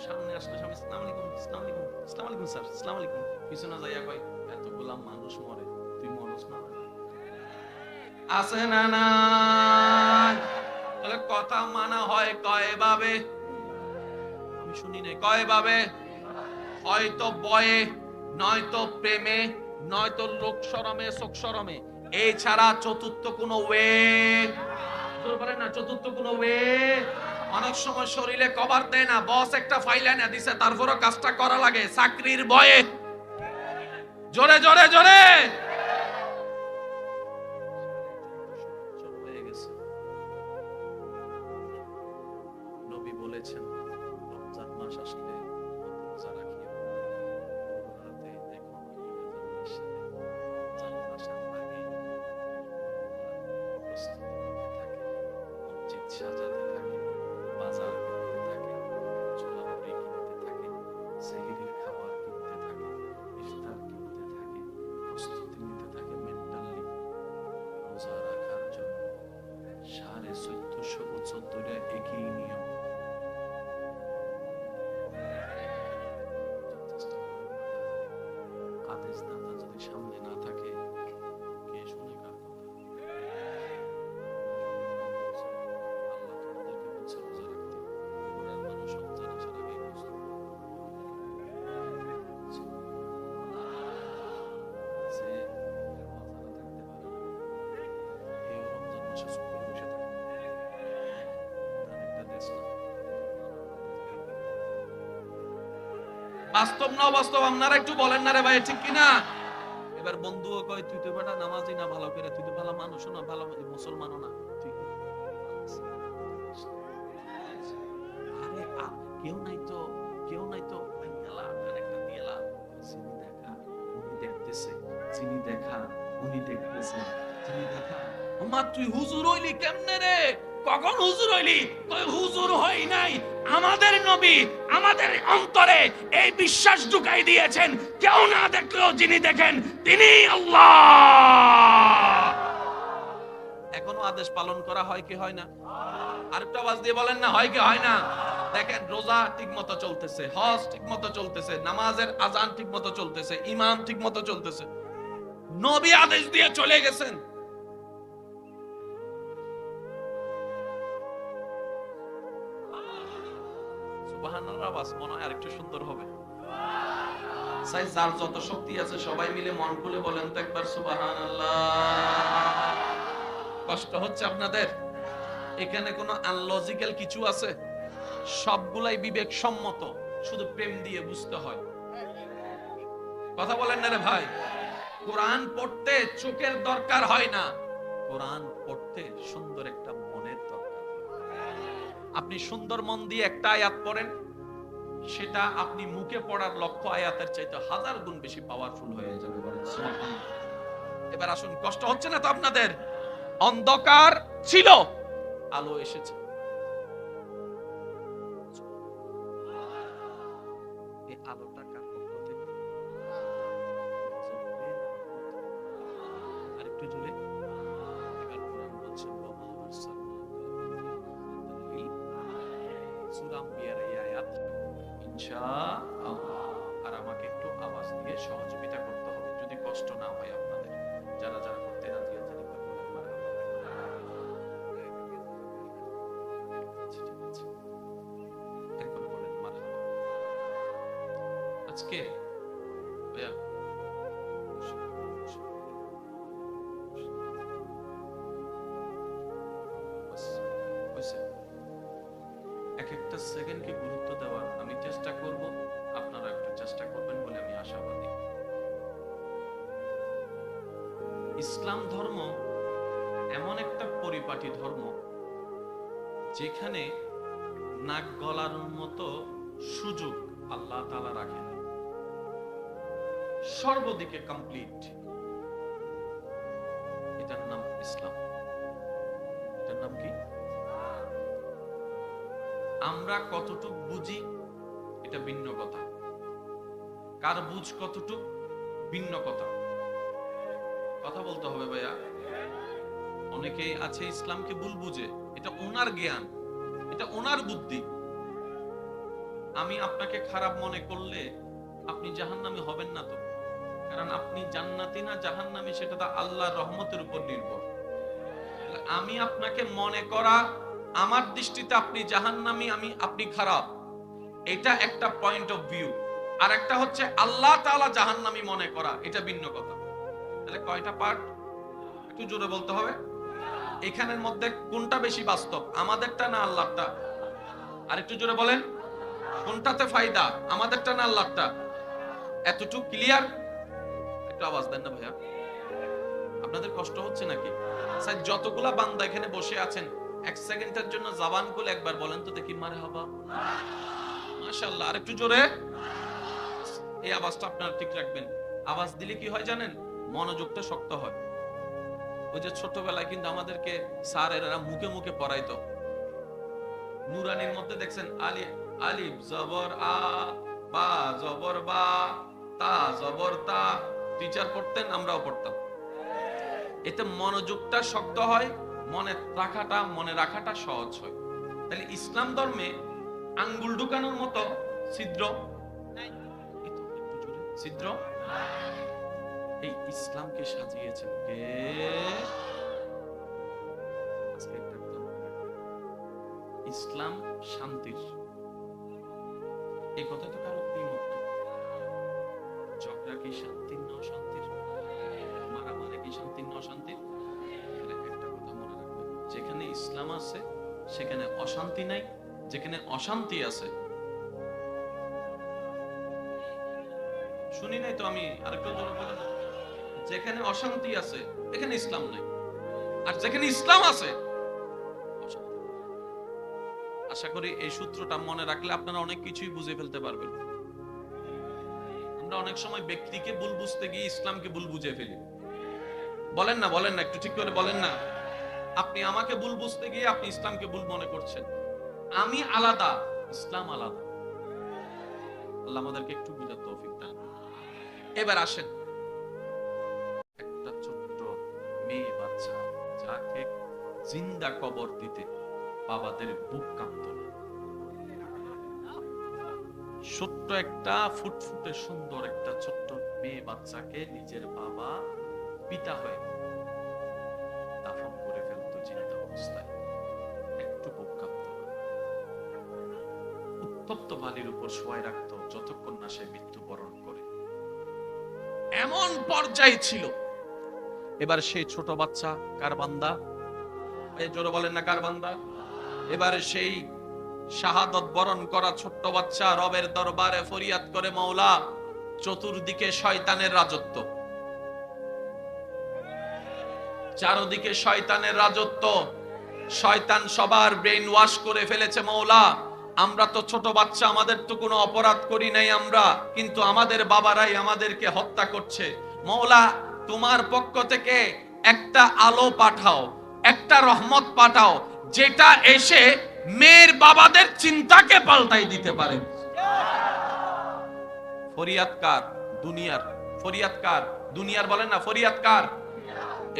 সামনে আসলে স্বামী আসসালামু আলাইকুম, আসসালামু আলাইকুম, আসসালামু আলাইকুম স্যার, আসসালামু আলাইকুম, পিছনে যাইয়া কয় এতগুলা মানুষ মরে তুই মরস না। আছে না না? তাহলে কথা মানা হয় কয় ভাবে? আমি শুনি নাই কয় ভাবে? হয়তো বয়ে, নয়তো প্রেমে, নয়তো লোক শরমে, শোক শরমে, এই ছাড়া চতুর্থ কোনো ওয়ে বলেন না, চতুর্থ কোনো ওয়ে। অনেক সময় শরীরে কভার দেয় না, বস একটা ফাইল এনে দিছে তারপরও কাজটা করা লাগে চাকরির ভয়ে। জোরে জোরে জোরে হয়ে গেছে। নবী বলেছেন রমজান মাস আসলে রোজা রাখিও, রাতে দেখো সাজাতে থাকে, বাজার করতে থাকে, ছোলাপুরি কিনতে থাকে, সেহরির খাবার কিনতে থাকে, ইফতার কিনতে থাকে, প্রস্তুতি নিতে থাকে মেন্টালি রোজা রাখার জন্য। 1450 বছর ধরে একই নিয়ম। আদেশ দাতা যদি সামনে না থাকে কে শুনে কার কথা? বাস্তব না বাস্তব আপনারা একটু বলেন না রে ভাই, ঠিক কিনা? এবার বন্ধুও কয় তুই তো বেটা নামাজি না ভালো করে, তুই তো ভালো মানুষও না, ভালো মুসলমানও না, তুই আরে কেউ নাই তো, কেউ নাই তো, একটা দিয়েলা চিনি দেখা উনি দেখতেছে, চিনি দেখা উনি দেখতেছে, চিনি দেখা ওমা তুই হুজুর হইলি কেমনে রে? কখন হুজুর হইলি? কই হুজুর হই নাই, আমাদের নবী আমাদের অন্তরে এই বিশ্বাস ঢুকাই দিয়েছেন কেউ না দেখলেও যিনি দেখেন তিনি আল্লাহ। এখনো আদেশ পালন করা হয় কি হয় না? আরেকটা আওয়াজ দিয়ে বলেন না, হয় কি হয় না? দেখেন রোজা ঠিকমতো চলতেছে, হজ ঠিকমতো চলতেছে, নামাজের আজান ঠিকমতো চলতেছে, ইমাম ঠিকমতো চলতেছে, নবী আদেশ দিয়ে চলে গেছেন। সুবহানাল্লাহ, আওয়াজ মনে হয় আরেকটু সুন্দর হবে। সাই যার যত শক্তি আছে সবাই মিলে মন খুলে বলেন তো একবার সুবহানাল্লাহ। কষ্ট হচ্ছে আপনাদের? এখানে কোনো আনলজিক্যাল কিছু আছে? সবগুলাই বিবেক সম্মত, শুধু প্রেম দিয়ে বুঝতে হয়। কথা বলেন না রে ভাই। কোরআন পড়তে চোখের দরকার হয় না, কোরআন পড়তে সুন্দর একটা মনের দরকার। আপনি সুন্দর মন দিয়ে একটা আয়াত পড়েন, সেটা আপনি মুখে পড়ার লক্ষ্য আয়াতের চাইতে 1000 গুণ বেশি পাওয়ারফুল হয়ে যাবে। এবার আসুন, কষ্ট হচ্ছে না তো আপনাদের? অন্ধকার ছিল, আলো এসেছে। এই আলোটা কার পক্ষ থেকে? আরেকটু জোরে। এবার কোরআন বলছে সূরা আম্বিয়ার এই আয়াত ইনশাআল্লাহ। আর আমাকে একটু আওয়াজ দিয়ে সহযোগিতা করতে হবে, যদি কষ্ট না হয় আপনাদের। যারা যারা করতে রাজি আছেন একবার বলেন মারহাবা। একবার বলেন মারহাবা। আজকে এক একটা সেকেন্ডকে গুরুত্ব দেওয়ার আমি চেষ্টা করব, আপনারা একটু চেষ্টা করবেন বলে আমি আশাবাদী। ইসলাম ধর্ম এমন একটা পরিপাটি ধর্ম যেখানে নাক গলার মতো সুযোগ আল্লাহ তাআলা রাখেন, সর্বদিকে কমপ্লিট। এটার নাম ইসলাম। এটার নাম কি? আমরা কতটুক বুঝি এটা ভিন্ন কথা, কার বুঝ কতটুক ভিন্ন কথা। কথা বলতে হবে ভাইয়া। অনেকেই আছে ইসলামকে ভুল বুঝে, এটা ওনার জ্ঞান, এটা ওনার বুদ্ধি। আমি আপনাকে খারাপ মনে করলে আপনি জাহান্নামী হবেন না তো, কারণ আপনি জান্নাতি না জাহান্নামী সেটা তো আল্লাহর রহমতের উপর নির্ভর। আমি আপনাকে মনে করা, আমার দৃষ্টিতে আপনি জাহান্নামী, আপনি খারাপ, এটা একটা পয়েন্ট অফ ভিউ। আর একটা হচ্ছে আল্লাহ তাআলা জাহান্নামী মনে করা, এটা ভিন্ন কথা। তাহলে কয়টা পার্ট? একটু জোরে বলতে হবে। এখানের মধ্যে কোনটা বেশি বাস্তব, আমাদেরটা না আল্লাহরটা? আর একটু জোরে বলেন, কোনটাতে ফায়দা, আমাদেরটা না আল্লাহরটা? এতটুকু ক্লিয়ার? একটু আওয়াজ দেন না ভাইয়া, আপনাদের কষ্ট হচ্ছে নাকি? স্যার যতগুলা বান্দা এখানে বসে আছেন, এক সেকেন্ডের জন্য জবান খুলে একবার বলেন তো দেখি মারহাবা, মাশাআল্লাহ। আর একটু জোরে এই আওয়াজটা আপনারা ঠিক রাখবেন। আওয়াজ দিলে কি হয় জানেন? মনোযোগটা শক্ত হয়। ওই যে ছোটবেলায় কিন্তু আমাদেরকে স্যারেরা মুখে মুখে পড়াইতো, নুরানির মধ্যে দেখছেন আলিফ জবর আ, বা জবর বা, তা জবর তা, টিচার পড়তেন, আমরাও পড়তাম। এতে মনোযোগটা শক্ত হয়, মনে রাখাটা সহজ হয়। তাহলে ইসলাম ধর্মে আঙ্গুল ঢুকানোর মতো ছিদ্র নাই, ছিদ্র। এই ইসলামকে সাজিয়েছেন কে? ইসলাম শান্তির, এই কথা তো কারো দ্বিমত। ঝগড়া কি শান্তির না অশান্তির? মারামারি কি শান্তির না অশান্তির? একটা কথা মনে রাখবেন, যেখানে ইসলাম আছে সেখানে অশান্তি নাই, যেখানে অশান্তি আছে, শুনি নাই তো আমি, আরেকটু জোরে বলেন, যেখানে অশান্তি আছে এখানে ইসলাম নাই, আর যেখানে ইসলাম আছে অশান্তি। আশা করি এই সূত্রটা মনে রাখলে আপনারা অনেক কিছুই বুঝে ফেলতে পারবেন। আমরা অনেক সময় ব্যক্তিকে ভুল বুঝতে গিয়ে ইসলামকে ভুল বুঝে ফেলি। বলেন না, বলেন না, একটু ঠিক করে বলেন না। আপনি আমাকে ভুল বুঝতে গিয়ে আপনি ইসলামকে ভুল মনে করছেন। আমি আলাদা, ইসলাম আলাদা। আল্লাহ আমাদেরকে একটু বুঝার তৌফিক দান। এবার আসেন, একটা ছোট্ট মেয়ে বাচ্চা যাকে জিন্দা কবর দিতে বাবাদের বুক কাঁপত, ছোট্ট একটা ফুটফুটে সুন্দর একটা ছোট্ট মেয়ে বাচ্চাকে নিজের বাবা পিতা হয়ে দাফন করে ফেলতো জিন্দা অবস্থায়, একটু বুক কাঁপত, উত্তপ্ত বালির উপর শোয়াই রাখতো যতক্ষণ না সে মৃত্যুবরণ করে। এমন পর্যায়ে ছিল। এবার সেই ছোট বাচ্চা কার বান্দা? জোরে বলেন না, কার বান্দা? এবারে সেই শাহাদত বরণ করা ছোট্ট বাচ্চা রবের দরবারে ফরিয়াদ করে, মাওলা চতুর্দিকে শয়তানের রাজত্ব, চারদিকে শয়তানের রাজত্ব, শয়তান সবার ব্রেইন ওয়াশ করে ফেলেছে। মাওলা আমরা তো ছোট বাচ্চা, আমাদের তো কোনো অপরাধ করি নাই আমরা, কিন্তু আমাদের বাবারাই আমাদেরকে হত্যা করছে। মাওলা তোমার পক্ষ থেকে একটা আলো পাঠাও, একটা রহমত পাঠাও, যেটা এসে মেয়ের বাবাদের চিন্তাকে পাল্টাই দিতে পারে। ফরিয়াদকার দুনিয়ার, ফরিয়াদকার দুনিয়ার, বলেন না ফরিয়াদকার।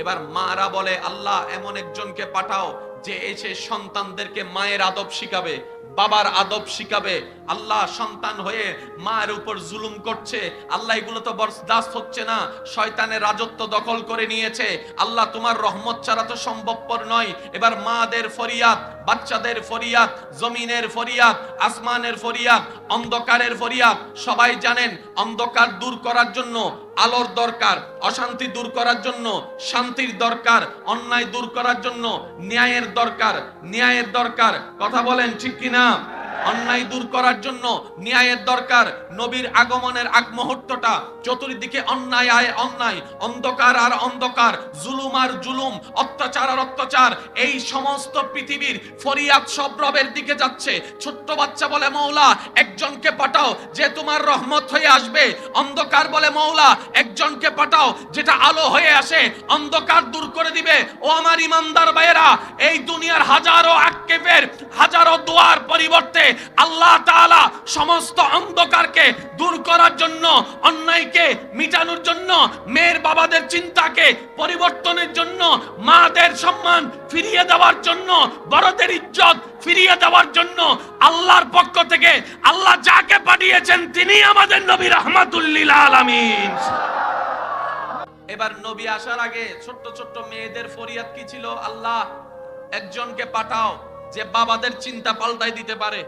এবার মারা বলে আল্লাহ এমন একজনকে পাঠাও যে এসে সন্তানদেরকে মায়ের আদব শিখাবে, বাবার আদব শিখাবে। আল্লাহ সন্তান হয়ে মায়ের উপর জুলুম করছে, আল্লাহ এগুলো তো বরদাস্ত হচ্ছে না, শয়তানের রাজত্ব দখল করে নিয়েছে। আল্লাহ তোমার রহমত ছাড়া তো সম্ভবপর নয়। এবার মাদের ফরিয়াদ, বাচ্চাদের ফরিয়াদ, জমিনের ফরিয়াদ, আসমানের ফরিয়াদ, অন্ধকারের ফরিয়াদ। সবাই জানেন অন্ধকার দূর করার জন্য আলোর দরকার, অশান্তি দূর করার জন্য শান্তির দরকার, অন্যায় দূর করার জন্য ন্যায়ের দরকার, ন্যায়ের দরকার। কথা বলেন ঠিক কিনা? অন্যায় দূর করার জন্য ন্যায়ের দরকার। নবীর আগমনের আগ মুহূর্তটা চতুর্দিকে অন্যায় আর অন্যায়, অন্ধকার আর অন্ধকার, জুলুম আর জুলুম, অত্যাচার আর অত্যাচার, এই সমস্ত পৃথিবীর ফরিয়াদ সব রবের দিকে যাচ্ছে। ছোট্ট বাচ্চা বলে মওলা একজনকে পাঠাও যে তোমার রহমত হয়ে আসবে। অন্ধকার বলে মওলা একজনকে পাঠাও যেটা আলো হয়ে আসে, অন্ধকার দূর করে দিবে। ও আমার ইমানদার ভাইয়েরা, এই দুনিয়ার হাজারো আক্ষেপের, হাজারো দোয়ার পরিবর্তে আল্লাহ তাআলা সমস্ত অন্ধকারকে দূর করার জন্য, অন্যায়কে মিটানোর জন্য, মেয়ের বাবাদের চিন্তাকে পরিবর্তনের জন্য, মাদের সম্মান ফিরিয়ে দেওয়ার জন্য, বড়দের ইজ্জত ফিরিয়ে দেওয়ার জন্য আল্লাহর পক্ষ থেকে আল্লাহ যাকে পাঠিয়েছেন তিনি আমাদের নবী রাহমাতুল লিল আলামিন। এবার নবী আসার আগে ছোট্ট ছোট্ট মেয়েদের ফরিয়াদ কি ছিল? আল্লাহ একজনকে পাঠাও যে বাবাদের চিন্তা পাল্টাই দিতে পারে।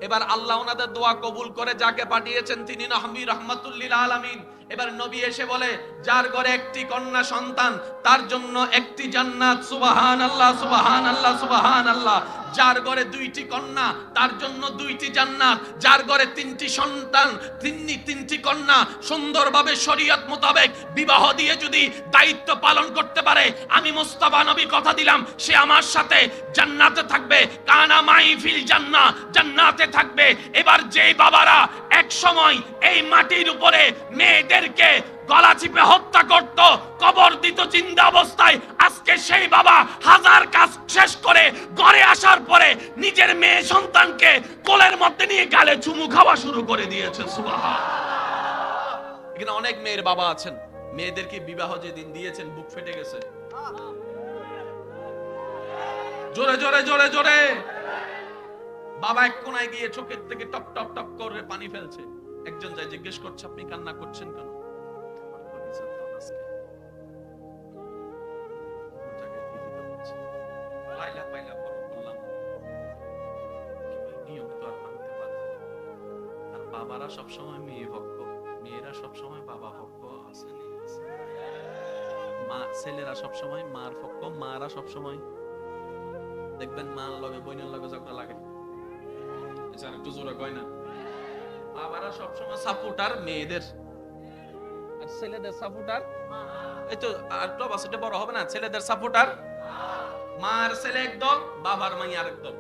এবার আল্লাহ ওনাদের দোয়া কবুল করে যাকে পাঠিয়েছেন তিনি নবী রাহমাতুল লিল আলামিন। এবার নবী এসে বলে যার ঘরে একটি কন্যা সন্তান তার জন্য একটি জান্নাত। সুবহানাল্লাহ, সুবহানাল্লাহ, সুবহানাল্লাহ। যার ঘরে দুইটি কন্যা তার জন্য দুইটি জান্নাত। যার ঘরে তিনটি সন্তান, তিনটি কন্যা সুন্দরভাবে শরীয়ত মোতাবেক বিবাহ দিয়ে যদি দায়িত্ব পালন করতে পারে, আমি মুস্তাফা নবী কথা দিলাম সে আমার সাথে জান্নাতে থাকবে। কানা মাই ফিল জান্নাহ, জান্নাতে থাকবে। এবার যেই বাবারা এক সময় এই মাটির উপরে মেয়েদেরকে গলা চিপে হত্যা করত, কবর দিত জিন্দা অবস্থায়, আজকে সেই বাবা হাজার কাজ শেষ করে ঘরে আসার পরে নিজের মেয়ে সন্তানকে কোলের মধ্যে নিয়ে গালে চুমু খাওয়া শুরু করে দিয়েছে। সুবহানাল্লাহ। এখানে অনেক মেয়ের বাবা আছেন, মেয়েদেরকে বিবাহ যেদিন দিয়েছেন বুক ফেটে গেছে। জোরে জোরে জোরে জোরে। বাবা এক কোনায় গিয়ে চোখের থেকে টপ টপ টপ করে পানি ফেলছে। একজন যায় জিজ্ঞেস করছে আপনি কান্না করছেন কেন? বাবারা সবসময় মেয়ে ভক্ত, মেয়েরা সবসময় বাবা ভক্ত, মা ছেলেরা সবসময় মার ভক্ত, মারা সবসময় দেখবেন মার লগে বোনের লগে ঝগড়া লাগে। একটু জোরে কয় না? বাবারা সবসময় সাপোর্টার মেয়েদের, আর ছেলেদের সাপোর্টার এই তো আর তো বাসটা বড় হবে না। ছেলেদের সাপোর্টার মার ছেলে একদল, বাবার মাই আরেক দল।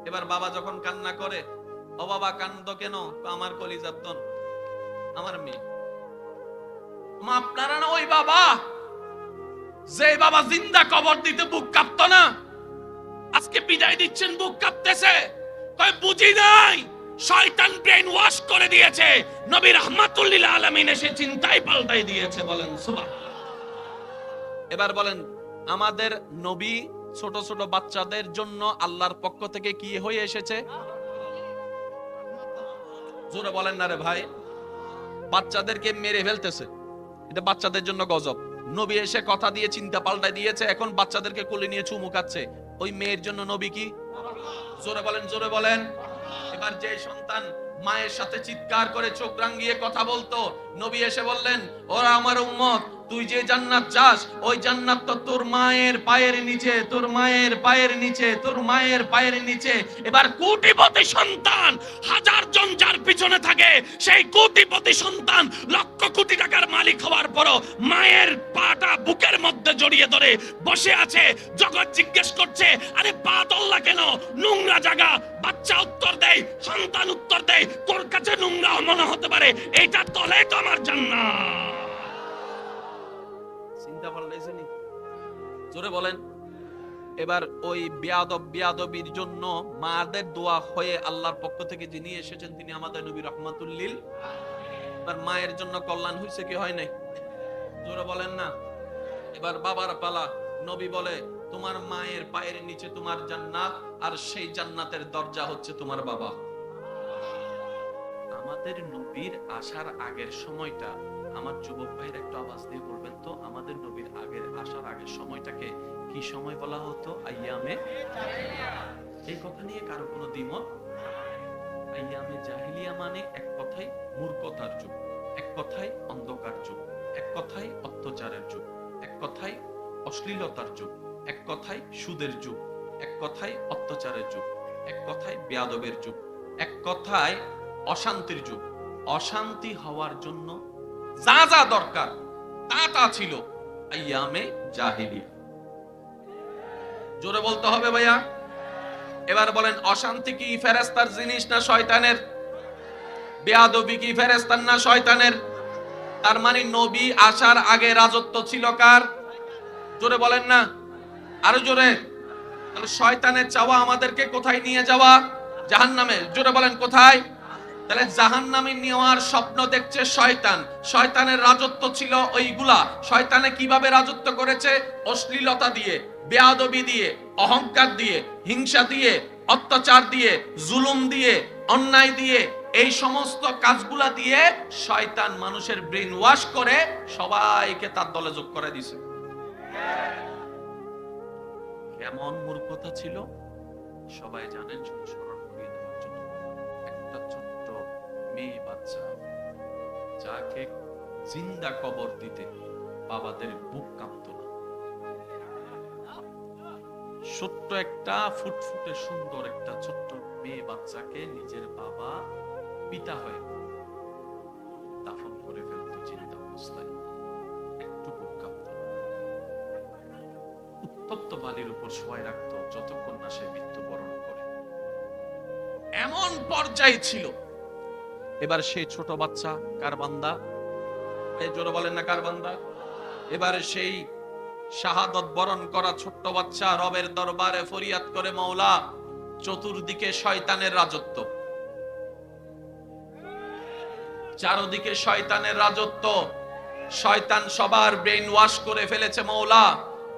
এবার বাবা যখন কান্না করে, ও বাবা কান্দো কেন? আমার কলিজার দন, আমার মেয়ে। মা আপনারা না ওই বাবা যে বাবা জিন্দা কবর দিতে বুক কাঁপতো না, আজকে বিদায় দিচ্ছেন বুক কাঁপতেছে। কয় বুঝি নাই, শয়তান ব্রেন ওয়াশ করে দিয়েছে, নবী রাহমাতুল লিল আলামিন এসে চিন্তাই পাল্টাই দিয়েছে। বলেন সুবহানাল্লাহ। এবার বলেন আমাদের নবী ছোট ছোট বাচ্চাদের জন্য আল্লাহর পক্ষ থেকে কি হয়ে এসেছে? জোরে বলেন না রে ভাই। বাচ্চাদেরকে মেরে ফেলতেছে, এটা বাচ্চাদের জন্য গজব। নবী এসে কথা দিয়ে চিন্তা পাল্টাই দিয়েছে, এখন বাচ্চাদেরকে কোলে নিয়ে চুমু খাচ্ছে। ওই মেয়ের জন্য নবী কি? জোরে বলেন, জোরে বলেন। এবার যে সন্তান মায়ের সাথে চিৎকার করে চোখ রাঙিয়ে কথা বলতো, নবী এসে বললেন ওরা আমার উম্মত, তুই যে জান্নাত চাস ওই জান্নাত তো তোর মায়ের পায়ের নিচে, তোর মায়ের পায়ের নিচে, তোর মায়ের পায়ের নিচে। এবার কোটিপতি সন্তান হাজার জন যার পিছনে থাকে, সেই কোটিপতি সন্তান লক্ষ কোটি টাকার মালিক হওয়ার পরও মায়ের পাটা বুকের মধ্যে জড়িয়ে ধরে বসে আছে। জগৎ জিজ্ঞেস করছে আরে পা তোল্লা কেন? নোংরা জায়গা। বাচ্চা উত্তর দেয়, সন্তান উত্তর দেয়, তোর কাছে নোংরা মনে হতে পারে, এইটা তলে তো আমার জান্নাত। চিন্তা পাল্টাইছেনি? জোরে বলেন। এবার ওই বিয়াদবির জন্য মাদের দোয়া হয়ে আল্লাহর পক্ষ থেকে যিনি এসেছেন তিনি আমাদের নবী রাহমাতুল লিল। এবার মায়ের জন্য কল্যাণ হইছে কি হয় নাই? জোরে বলেন না। এবার বাবার পালা। নবী বলে তোমার মায়ের পায়ের নিচে তোমার জান্নাত, আর সেই জান্নাতের দরজা হচ্ছে তোমার বাবা। আমাদের নবীর আসার আগের সময়টা, আমার যুবক ভাইয়ের একটু আওয়াজ দিয়ে বলবেন তো, আমাদের নবীর আসার আগের সময়টাকে কি সময় বলা হতো? আইয়ামে। এই কথা নিয়ে কারো কোনো দ্বিমত? আইয়ামে জাহিলিয়া মানে এক কথায় মূর্খতার যুগ, এক কথায় অন্ধকার যুগ, এক কথায় অত্যাচারের যুগ, এক কথায় অশ্লীলতার যুগ, এক কথায় সুদের যুগ, এক কথায় অত্যাচারের যুগ। এক কথায় বেয়াদবের যুগ, এক কথায় অশান্তির যুগ। অশান্তি হওয়ার জন্য যা যা দরকার তা ছিল আইয়ামে জাহিলিয়া। জোরে বলতে হবে ভাইয়া। এবার বলেন, অশান্তি কি ফেরেশতার জিনিস না শয়তানের? বেয়াদবি কি ফেরেশতার না শয়তানের? তার মানে নবী আসার আগে রাজত্ব ছিল কার? জোরে বলেন না, আরো জোরে। তাহলে শয়তানের চাওয়া আমাদেরকে কোথায় নিয়ে যাওয়া? জাহান্নামে। জোরে বলেন কোথায়? তাহলে জাহান্নামে নেওয়ার স্বপ্ন দেখছে শয়তান। শয়তানের রাজত্ব ছিল ওইগুলা। শয়তানে কিভাবে রাজত্ব করেছে? অশ্লীলতা দিয়ে, বেয়াদবি দিয়ে, অহংকার দিয়ে, হিংসা দিয়ে, অত্যাচার দিয়ে, জুলুম দিয়ে, অন্যায় দিয়ে, এই সমস্ত কাজগুলা দিয়ে শয়তান মানুষের ব্রেন ওয়াশ করে সবাইকে তার দলে যোগ করে দিছে। কেমন মূর্খতা ছিল সবাই জানেন। স্মরণ করিয়ে দেওয়ার জন্য, একটা ছোট্ট মেয়ে বাচ্চা যাকে জিন্দা কবর দিতে বাবাদের বুক কাঁপত না। ছোট্ট একটা ফুটফুটে সুন্দর একটা ছোট্ট মেয়ে বাচ্চাকে নিজের বাবা পিতা হয়ে দাফন করে ফেলতো জিন্দা অবস্থায়, একটু বুক কাঁপত না। উত্তপ্ত বালির উপর শোয়াই রাখতো যতক্ষণ না সে মৃত্যুবরণ করে। এমন পর্যায়ে ছিল। এবার সেই ছোট বাচ্চা কার বান্দা? এই জোরে বলেন না কার বান্দা? এবারে সেই শাহাদত বরণ করা ছোট্ট বাচ্চা রবের দরবারে ফরিয়াদ করে, মাওলা চতুর্দিকে শয়তানের রাজত্ব, চারদিকে শয়তানের রাজত্ব, শয়তান সবার ব্রেইন ওয়াশ করে ফেলেছে। মাওলা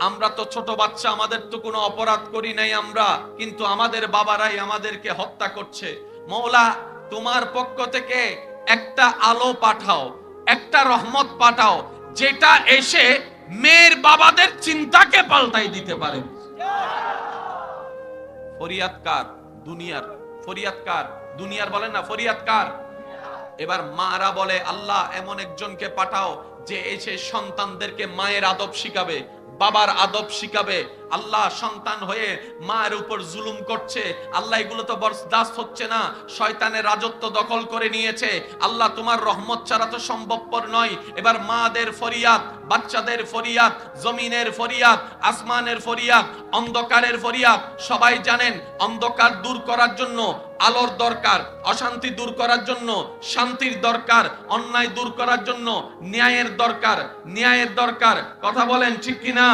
আমরা তো ছোট বাচ্চা, আমাদের তো কোনো অপরাধ করি নাই আমরা, কিন্তু আমাদের বাবারাই আমাদেরকে হত্যা করছে। মাওলা তোমার পক্ষ থেকে একটা আলো পাঠাও, একটা রহমত পাঠাও, যেটা এসে মেয়ের বাবাদের চিন্তাকে পাল্টাই দিতে পারে। ফরিয়াদ কার? দুনিয়ার। ফরিয়াদ কার? দুনিয়ার। বলেন না ফরিয়াদ কার? এবার মারা বলে, আল্লাহ এমন একজনকে পাঠাও যে এসে সন্তানদেরকে মায়ের আদব শিখাবে, বাবার আদব শিখাবে। আল্লাহ সন্তান হয়ে মায়ের উপর জুলুম করছে, আল্লাহ এগুলো তো বরদাস্ত হচ্ছে না, শয়তানের রাজত্ব দখল করে নিয়েছে। আল্লাহ তোমার রহমত ছাড়া তো সম্ভবপর নয়। এবার মাদের ফরিয়াদ, বাচ্চাদের ফরিয়াদ, জমিনের ফরিয়াদ, আসমানের ফরিয়াদ, অন্ধকারের ফরিয়াদ। সবাই জানেন অন্ধকার দূর করার জন্য আলোর দরকার, অশান্তি দূর করার জন্য শান্তির দরকার, অন্যায় দূর করার জন্য ন্যায়ের দরকার। ন্যায়ের দরকার, কথা বলেন ঠিক কিনা?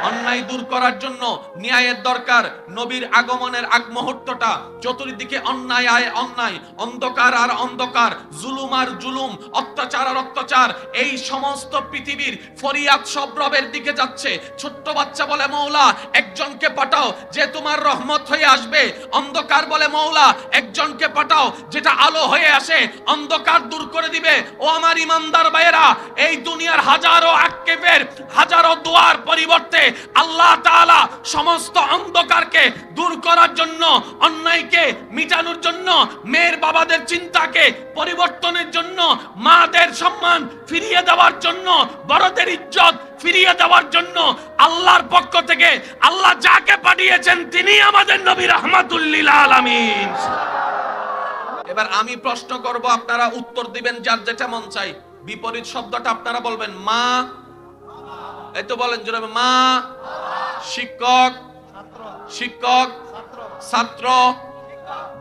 অন্যায় দূর করার জন্য ন্যায়ের দরকার। নবীর আগমনের আগ মুহূর্তটা চতুর্দিকে অন্যায় আর অন্যায়, অন্ধকার আর অন্ধকার, জুলুম আর জুলুম, অত্যাচার আর অত্যাচার, এই সমস্ত পৃথিবীর ফরিয়াদ সব রবের দিকে যাচ্ছে। ছোট্ট বাচ্চা বলে, মওলা একজনকে পাঠাও যে তোমার রহমত হয়ে আসবে। অন্ধকার বলে, মওলা একজনকে পাঠাও যেটা আলো হয়ে আসে, অন্ধকার দূর করে দিবে। ও আমার ইমানদার ভাইয়েরা, এই দুনিয়ার হাজারো আক্ষেপের, হাজারো দোয়ার পরিবর্তে আল্লাহ তাআলা সমস্ত অন্ধকারকে দূর করার জন্য, অন্যায়কে মিটানোর জন্য, মেয়ের বাবাদের চিন্তাকে পরিবর্তনের জন্য, মাদের সম্মান ফিরিয়ে দেওয়ার জন্য, বড়দের ইজ্জত ফিরিয়ে দেওয়ার জন্য আল্লাহর পক্ষ থেকে আল্লাহ যাকে পাঠিয়েছেন তিনি আমাদের নবী রাহমাতুল লিল আলামিন। এবার আমি প্রশ্ন করব, আপনারা উত্তর দিবেন যার যেটা মন চাই। বিপরীত শব্দটা আপনারা বলবেন মা। এই তো বলেন জোরে, মা। শিক্ষক, শিক্ষক, ছাত্র,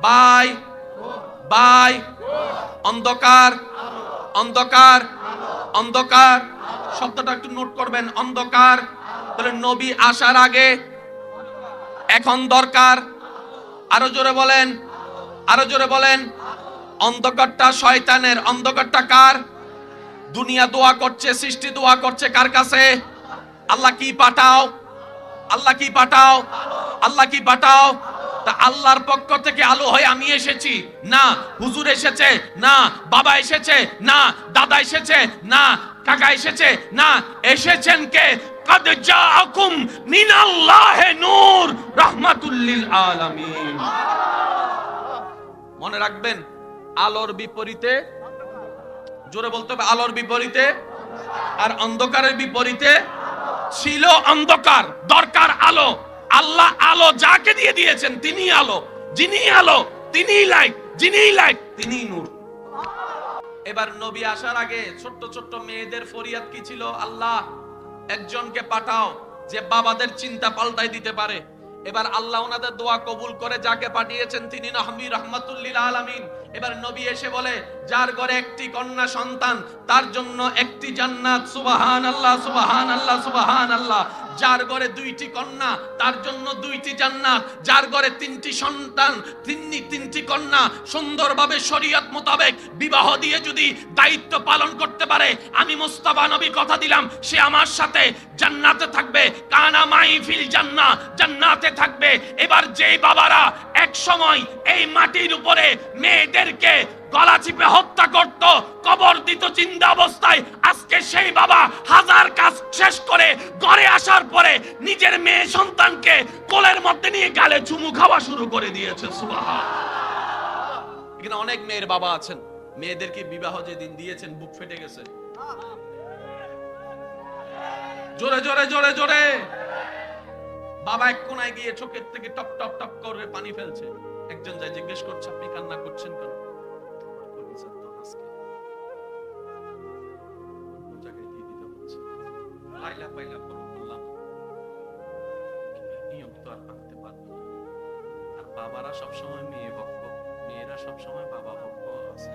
ভাই, ভাই, অন্ধকার, অন্ধকার, অন্ধকার। শব্দটা একটু নোট করবেন, অন্ধকার। তাহলে নবী আসার আগে, এখন দরকার। আরো জোরে বলেন, আরো জোরে বলেন। অন্ধকারটা শয়তানের, অন্ধকারটা কার? দুনিয়া দোয়া করছে, সৃষ্টি দোয়া করছে কার কাছে? আল্লাহ কি পাঠাও, আল্লাহ কি পাঠাও, আল্লাহ কি পাঠাও। তা আল্লাহর পক্ষ থেকে আলো হয়ে আমি এসেছি না, হুজুর এসেছে না, বাবা এসেছে না, দাদা এসেছে না, কাকা এসেছে না, এসেছেন কে? কাদ জাআকুম মিনাল্লাহি নূর রাহমাতুল লিল আলামিন। মনে রাখবেন, আলোর বিপরীতে, জোরে বলতে হবে, আলোর বিপরীতে আর অন্ধকারের বিপরীতে ছিল অন্ধকার, দরকার আলো। আল্লাহ আলো যাকে দিয়ে দিয়েছেন তিনি আলো। যিনিই আলো তিনিই লাইট, যিনিই লাইট তিনিই নূর। এবার নবী আসার আগে ছোট্ট ছোট্ট মেয়েদের ফরিয়াদ কি ছিল? আল্লাহ একজনকে পাঠাও যে বাবাদের চিন্তা পাল্টাই দিতে পারে। এবার আল্লাহ ওনাদের দোয়া কবুল করে যাকে পাঠিয়েছেন তিনি নবী রাহমাতুল লিল আলামিন। এবার নবী এসে বলে, যার ঘরে একটি কন্যা সন্তান তার জন্য একটি জান্নাত। সুবহানাল্লাহ, সুবহানাল্লাহ, সুবহানাল্লাহ। যার ঘরে দুইটি কন্যা তার জন্য দুইটি জান্নাত। যার ঘরে তিনটি সন্তান, তিনটি কন্যা সুন্দরভাবে শরীয়ত মোতাবেক বিবাহ দিয়ে যদি দায়িত্ব পালন করতে পারে, আমি মুস্তাফা নবী কথা দিলাম সে আমার সাথে জান্নাতে থাকবে। কানা মাই ফিল জান্নাহ, জান্নাতে থাকবে। এবার যেই বাবারা এক সময় এই মাটির উপরে মেয়েদেরকে গলা চিপে হত্যা করত, কবর দিত জিন্দা অবস্থায়, আজকে সেই বাবা হাজার কাজ শেষ করে ঘরে আসার পরে নিজের মেয়ে সন্তানকে কোলের মধ্যে নিয়ে গালে চুমু খাওয়া শুরু করে দিয়েছে। সুবহানাল্লাহ। এখানে অনেক মেয়ের বাবা আছেন, মেয়েদেরকে বিবাহ যেদিন দিয়েছেন বুক ফেটে গেছে। জোরে জোরে জোরে জোরে। বাবা এক কোনায় গিয়ে চোখের থেকে টপ টপ টপ করে পানি ফেলছে। একজন যায় জিজ্ঞেস করছে, আপনি কান্না করছেন কেন? বাবারা সবসময় মেয়ে ভক্ত, মেয়েরা সবসময় বাবা ভক্ত আছে।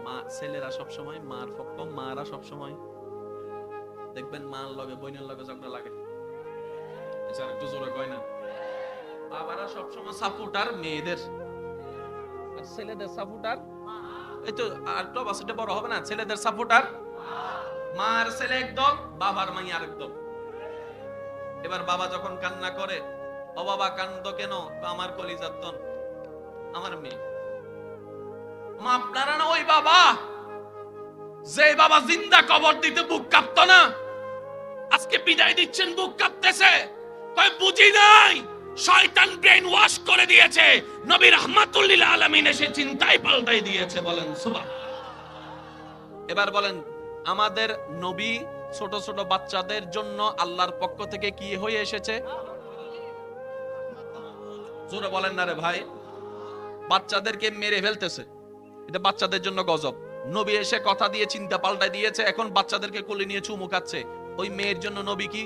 মা ছেলেরা সবসময় মার ভক্ত, মারা সবসময় দেখবেন মার লগে বোনের লগে ঝগড়া লাগে। একটু জোরে কয় না। বাবারা সবসময় সাপোর্টার মেয়েদের, আর ছেলেদের সাপোর্টার এই তো আর তো বাসটা বড় হবে না। ছেলেদের সাপোর্টার মার ছেলে একদম, বাবার মাই আর একদম। এবার বাবা যখন কান্না করে, ও বাবা কান্দো কেন? আমার কলিজার ধন, আমার মেয়ে। মা আপনারা না ওই বাবা, যে বাবা জিন্দা কবর দিতে বুক কাঁপতো না, আজকে বিদায় দিচ্ছেন বুক কাঁপতেছে। কয় বুঝি নাই, শয়তান ব্রেন ওয়াশ করে দিয়েছে। নবী রাহমাতুল লিল আলামিন এসে চিন্তাই পাল্টাই দিয়েছে। বলেন সুবহানাল্লাহ। এবার বলেন, আমাদের নবী ছোট ছোট বাচ্চাদের জন্য আল্লাহর পক্ষ থেকে কি হয়ে এসেছে? জোরে বলেন না রে ভাই। বাচ্চাদেরকে মেরে ফেলতেছে, এটা বাচ্চাদের জন্য গজব। নবী এসে কথা দিয়ে চিন্তা পাল্টাই দিয়েছে, এখন বাচ্চাদেরকে কোলে নিয়ে চুমু খাচ্ছে। ওই মেয়ের জন্য নবী কি?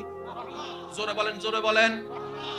জোরে বলেন, জোরে বলেন।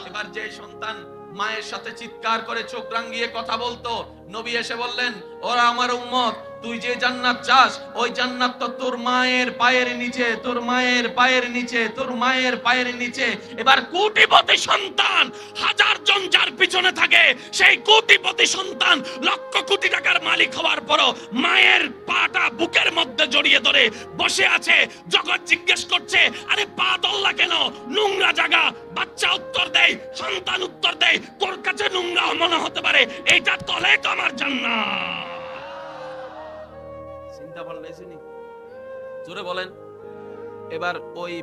এবার যে সন্তান মায়ের সাথে চিৎকার করে চোখ রাঙিয়ে কথা বলতো, নবী এসে বললেন, ওরা আমার উম্মত, তুই যে জান্নাত চাস ওই জান্নাত তো তোর মায়ের পায়ের নিচে, তোর মায়ের পায়ের নিচে, তোর মায়ের পায়ের নিচে। এবার কোটিপতি সন্তান হাজার জন যার পিছনে থাকে, সেই কোটিপতি সন্তান লক্ষ কোটি টাকার মালিক হওয়ার পরও মায়ের পাটা বুকের মধ্যে জড়িয়ে ধরে বসে আছে। জগৎ জিজ্ঞেস করছে, আরে পা দল্লা কেন? নোংরা জায়গা। বাচ্চা উত্তর দেয়, সন্তান উত্তর দেয়, তোর কাছে নোংরা মনে হতে পারে, এইটা তলে তো আমার জান্নাত। চিন্তা পাল্টাইছেনি? জোরে বলেন। এবার ওই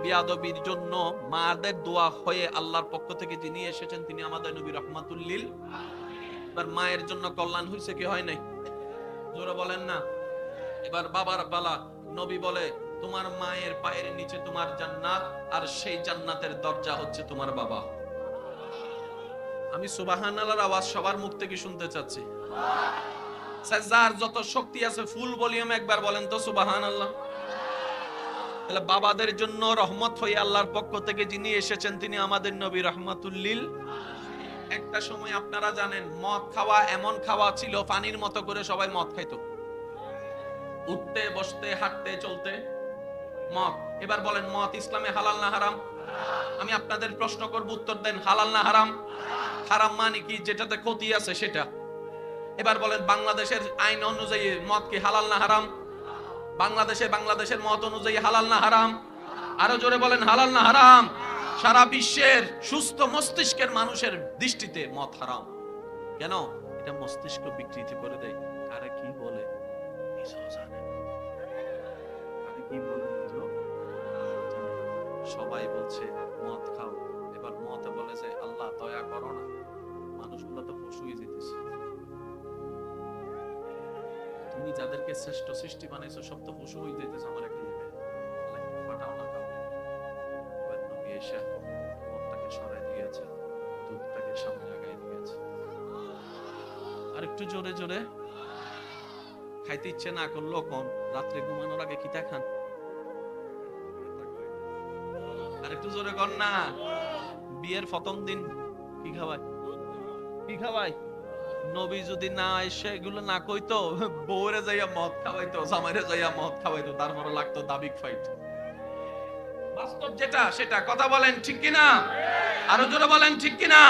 বিয়াদবির জন্য মাদের দোয়া হয়ে আল্লাহর পক্ষ থেকে যিনি এসেছেন তিনি আমাদের নবী রাহমাতুল লিল। এবার মায়ের জন্য কল্যাণ হয়েছে কি হয় নাই? জোরে বলেন না। এবার বাবার বালা, নবী বলে, তোমার মায়ের পায়ের নিচে তোমার জান্নাত, আর সেই জান্নাতের দরজা হচ্ছে তোমার বাবা। আমি সুবহানাল্লাহর আওয়াজ সবার মুখ থেকে শুনতে চাচ্ছি। যার যত শক্তি আছে ফুল ভলিউমে একবার বলেন তো সুবহানাল্লাহ। তাহলে বাবাদের জন্য রহমত হয়ে আল্লাহর পক্ষ থেকে যিনি এসেছেন তিনি আমাদের নবী রাহমাতুল লিল। একটা সময় আপনারা জানেন মদ খাওয়া এমন খাওয়া ছিল, পানির মতো করে সবাই মদ খাইতো, উঠতে বসতে হাঁটতে চলতে মদ। এবার বলেন, মদ ইসলামে হালাল না হারাম? আমি আপনাদের প্রশ্ন করব, উত্তর দেন। হালাল না হারাম? হারাম মানে কি? যেটাতে ক্ষতি আছে সেটা। এবার বলেন, বাংলাদেশের আইন অনুযায়ী মদ কি হালাল না হারাম? বাংলাদেশের মত অনুযায়ী হালাল না হারাম? আরো জোরে বলেন, হালাল না হারাম? সারা বিশ্বের সুস্থ মস্তিষ্কের মানুষের দৃষ্টিতে মদ হারাম। কেন? এটা মস্তিষ্ক বিকৃত করে দেয়। কারা কি বলে সবাই বলছে মদ খাও। এবার মদ বলে যে আল্লাহ দয়া করো না, মানুষগুলো তো পশুই যেতেছে, তুমি যাদেরকে শ্রেষ্ঠ সৃষ্টি বানাইছো সব তো পশু হয়ে যেতেছে, আমার একটা ফাটাও না কাউকে। নবী এসে মদটাকে সরাই দিয়েছে, দুধটাকে সামনে একটু জোরে জোরে। খাইতে ইচ্ছে না করলো কোন রাত্রে ঘুমানোর আগে কি খান? আর একটু জোরে কর না। বিয়ের প্রথম দিন কি খাওয়াই? কি খাওয়াই? নবী যদি না এসে এগুলো না কইতো, বউরে যাইয়া মদ খাওয়াইতো, জামাইরে যাইয়া মদ খাওয়াইতো, তারপরে লাগতো দাবিক ফাইট। বাস্তব যেটা সেটা। কথা বলেন ঠিক কিনা? আরো জোরে বলেন ঠিক কিনা?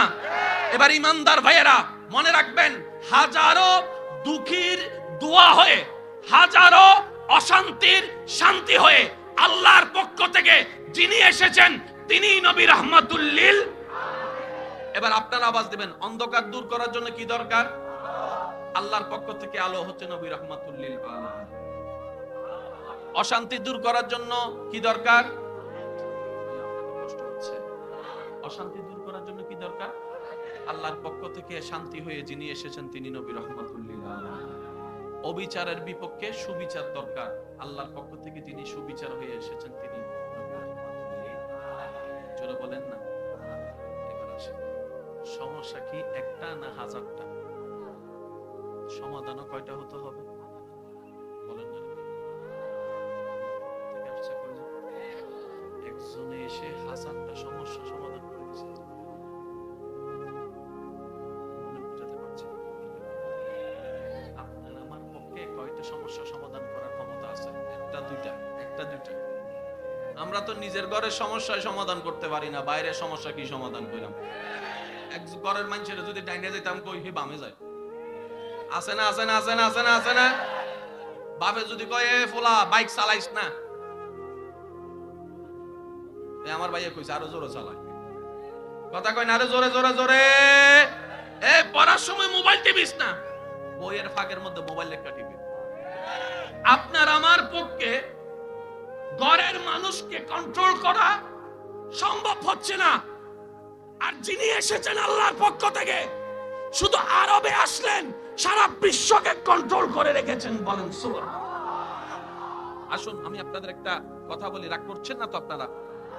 এবার ইমানদার ভাইয়েরা মনে রাখবেন, হাজারো দুঃখীর দোয়া হয়ে, হাজারো অশান্তির শান্তি হয়ে আল্লাহর পক্ষ থেকে যিনি এসেছেন তিনি নবী রাহমাতুল লিল। এবার আপনারা আওয়াজ দিবেন, অন্ধকার দূর করার জন্য কি দরকার? আল্লাহর পক্ষ থেকে আলো হচ্ছে নবী রাহমাতুল লিল আলামিন। অশান্তি দূর করার জন্য কি দরকার? কষ্ট হচ্ছে। অশান্তি দূর করার জন্য কি দরকার? আল্লাহর পক্ষ থেকে শান্তি হয়ে যিনি এসেছেন তিনি নবী রাহমাতুল লিল আলামিন। অবিচারের বিপক্ষে সুবিচার দরকার। আল্লাহর পক্ষ থেকে যিনি সুবিচার হয়ে এসেছেন তিনি নবী রাহমাতুল লিল আলামিন। জোরে বলেন না। এবার আসেন, সমস্যা কি একটা না হাজারটা? সমাধানও কয়টা হতে হবে? বলেন না। থেকে আসছে কয়জন? একজনে এসে হাজারটা সমস্যা সমাধান করে দিয়েছে। মনে বুঝাতে পারছি না। আপনার আমার পক্ষে কয়টা সমস্যা সমাধান করার ক্ষমতা আছে? একটা দুইটা? একটা দুইটা? আমরা তো নিজের ঘরের সমস্যায় সমাধান করতে পারি না, বাইরের সমস্যা কি সমাধান করলাম? এক ঘরের মানুষের যদি ডাইনে যেতাম কই হি বামে যায়। আছে না আছে না আছে না আছে না আছে না? বাপে যদি কয় এ ফোলা বাইক চালাইস না, এ আমার ভাইয়ে কইছে আরো জোরে চালায়। কথা কয় না, আরো জোরে জোরে জোরে। এ পড়ার সময় মোবাইল টিপিস না, বইয়ের ফাঁকের মধ্যে মোবাইল লেখা টিপি। আপনার আমার পক্ষে ঘরের মানুষকে কন্ট্রোল করা সম্ভব হচ্ছে না। আর যিনি এসেছেন আল্লাহর পক্ষ থেকে, শুধু আরবে আসলেন, সারা বিশ্বকে কন্ট্রোল করে রেখেছেন। বলেন সুবহানাল্লাহ। আসুন আমি আপনাদের একটা কথা বলি, রাগ করছেন না তো আপনারা?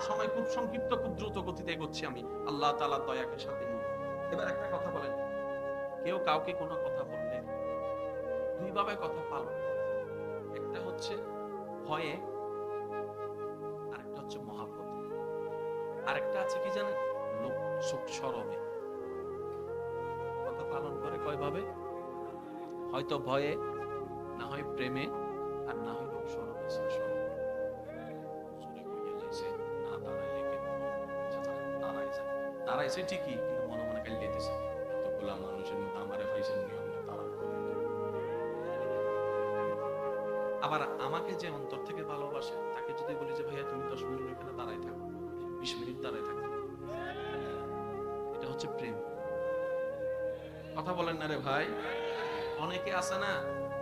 সময় খুব সংক্ষিপ্ত, খুব দ্রুত গতিতে এগোচ্ছি আমি, আল্লাহ তাআলার দয়াকে সাথে নিয়ে। এবার একটা কথা বলেন, কেউ কাউকে কোনো কথা বললে দুই ভাবে কথা পালন। একটা হচ্ছে ভয়ে, আরেকটা হচ্ছে মহাব্বত, আরেকটা আছে কি জানেন? লোক শরমে। কথা পালন করে কয় ভাবে? হয়তো ভয়ে, না হয় প্রেমে, আর না হয় লোক শরমে। দাঁড়াইছে ঠিকই, কিন্তু মনে মনে কাল দিতেছে এতগুলা মানুষের মধ্যে আমারে পাইছেন নিয়ম না তারা। আবার আমাকে যে অন্তর থেকে ভালোবাসে তাকে যদি বলি যে ভাইয়া তুমি 10 মিনিট এখানে দাঁড়াই থাকো, 20 মিনিট দাঁড়াই থাকো, এটা হচ্ছে প্রেম। কথা বলেন না রে ভাই? অনেকে আছে না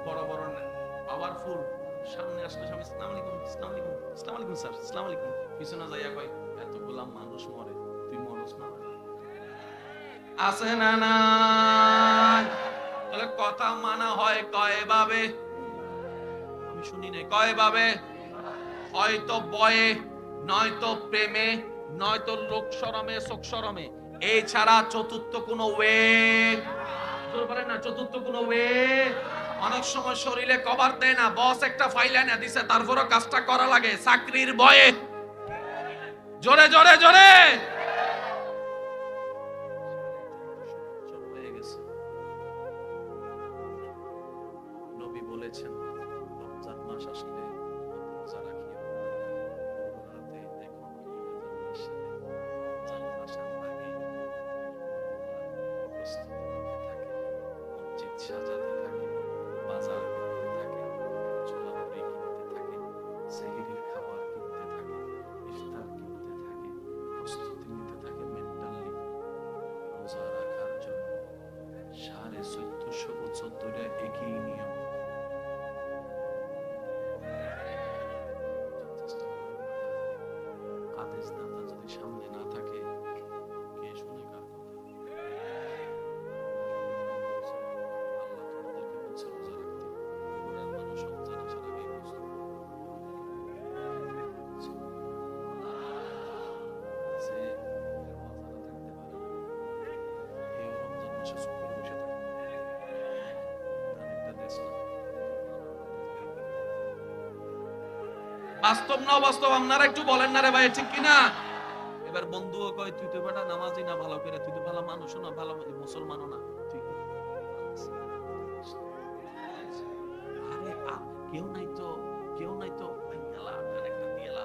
বড় বড় পাওয়ারফুল, সামনে আসলে সবাই আসসালামু আলাইকুম আসসালামু আলাইকুম আসসালামু আলাইকুম স্যার আসসালামু আলাইকুম, পিছনে যাইয়া কয় এতগুলা মানুষ মরে তুই মরস না। আছে না না? তাহলে কথা মানা হয় কয় ভাবে? আমি শুনি নাই কয় ভাবে? হয়তো বয়ে, নয়তো প্রেমে, নয়তো লোক শরমে, শোক শরমে। এই ছাড়া চতুর্থ কোনো ওয়ে বলেন না, চতুর্থ কোনো ওয়ে। অনেক সময় শরীরে কভার দেয় না, বস একটা ফাইল এনে দিছে, তারপরও কাজটা করা লাগে চাকরির ভয়ে। জোরে জোরে জোরে। নবী বলেছেন রমজান মাস আসলে রোজা রাখিও, রাতে দেখো সাজাতে থাকে, বাজার করতে থাকে, ছোলাপুরি কিনতে থাকে, সেহরির খাবার কিনতে থাকে, ইফতার কিনতে থাকে, প্রস্তুতি নিতে থাকে মেন্টালি রোজা রাখার জন্য। 1450 বছর ধরে একই নিয়ম। বাস্তব না বাস্তব আপনারা একটু বলেন না রে ভাই, ঠিক কিনা? এবার বন্ধুও কয় তুই তো বেটা নামাজি না ভালো করে, তুই তো ভালো মানুষও না, ভালো মুসলমানও না, তুই আরে কেউ নাই তো, কেউ নাই তো, একটা দিয়েলা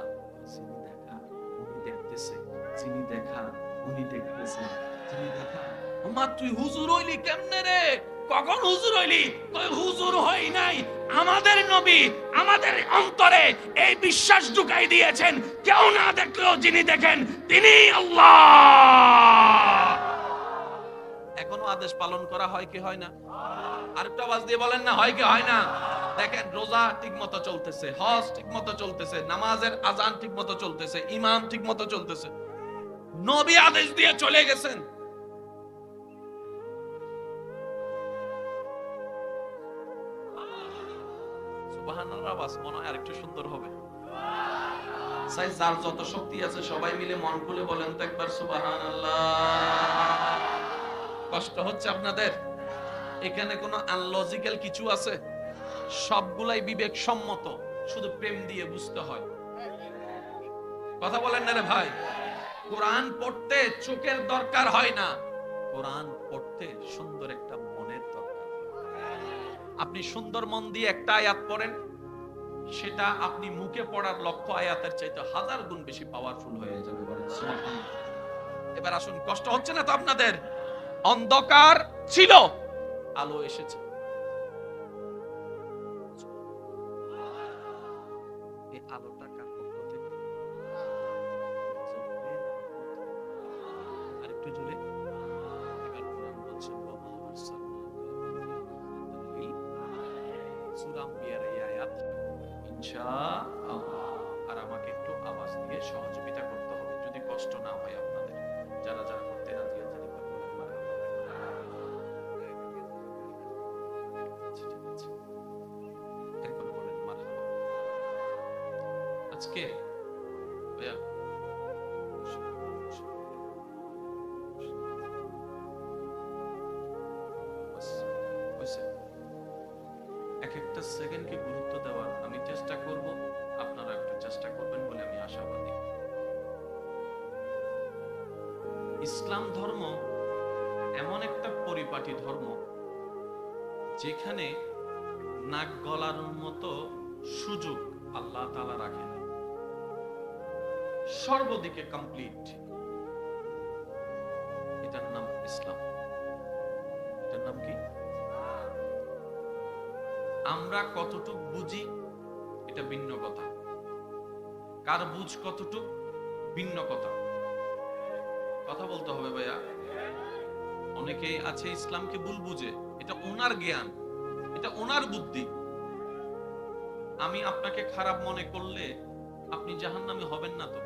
চিনি দেখা উনি দেখতেছে, চিনি দেখা উনি দেখতেছে, চিনি দেখা আমা তুই হুজুর হইলি কেমনে রে? কখন হুজুর হইলি? তুই হুজুর হই নাই, আমাদের নবী আমাদের অন্তরে এই বিশ্বাস ঢুকাই দিয়েছেন, কেউ না দেখলেও যিনি দেখেন তিনি আল্লাহ। এখনো আদেশ পালন করা হয় কি হয় না? আরেকটা আওয়াজ দিয়ে বলেন না, হয় কি হয় না? দেখেন রোজা ঠিকমতো চলতেছে, হজ ঠিকমতো চলতেছে, নামাজের আজান ঠিকমতো চলতেছে, ইমাম ঠিকমতো চলতেছে, নবী আদেশ দিয়ে চলে গেছেন। সুবহানাল্লাহ, আওয়াজ মনে হয় আরেকটু সুন্দর হবে। সাই যার যত শক্তি আছে সবাই মিলে মন খুলে বলেন তো একবার সুবহানাল্লাহ। কষ্ট হচ্ছে আপনাদের? এখানে কোনো আনলজিক্যাল কিছু আছে? সবগুলাই বিবেকসম্মত, শুধু প্রেম দিয়ে বুঝতে হয়। কথা বলেন না রে ভাই। কোরআন পড়তে চোখের দরকার হয় না, কোরআন পড়তে সুন্দর একটা মনের দরকার। আপনি সুন্দর মন দিয়ে একটা আয়াত পড়েন, সেটা আপনি মুখে পড়ার লক্ষ্য আয়াতের চাইতে 1000 গুণ বেশি পাওয়ারফুল হয়ে যাবে। এবার আসুন, কষ্ট হচ্ছে না তো আপনাদের? অন্ধকার ছিল, আলো এসেছে। এই আলোটা কার পক্ষ থেকে? আরেকটু জোরে। এবার কোরআন বলছে সূরা আম্বিয়ার এই আয়াত ইনশাআল্লাহ। আর আমাকে একটু আওয়াজ দিয়ে সহযোগিতা করতে হবে, যদি কষ্ট না হয় আপনাদের। যারা যারা করতে রাজি আছেন একবার বলেন মারহাবা। ঠিক আছে, একবার বলেন মারহাবা। আজকে ভাইয়া এক একটা সেকেন্ডকে গুরুত্ব দেওয়ার আমি চেষ্টা করব, আপনারা একটু চেষ্টা করবেন বলে আমি আশাবাদী। ইসলাম ধর্ম এমন একটা পরিপাটি ধর্ম যেখানে নাক গলার মতো সুযোগ আল্লাহ তাআলা রাখেন, সর্বদিকে কমপ্লিট। এটার নাম ইসলাম। এটার নাম কি? আমরা কতটুক বুঝি এটা ভিন্ন কথা, কার বুঝ কতটুক ভিন্ন কথা। কথা বলতে হবে ভাইয়া। অনেকেই আছে ইসলামকে ভুল বুঝে, এটা ওনার জ্ঞান, এটা ওনার বুদ্ধি। আমি আপনাকে খারাপ মনে করলে আপনি জাহান্নামী হবেন না তো,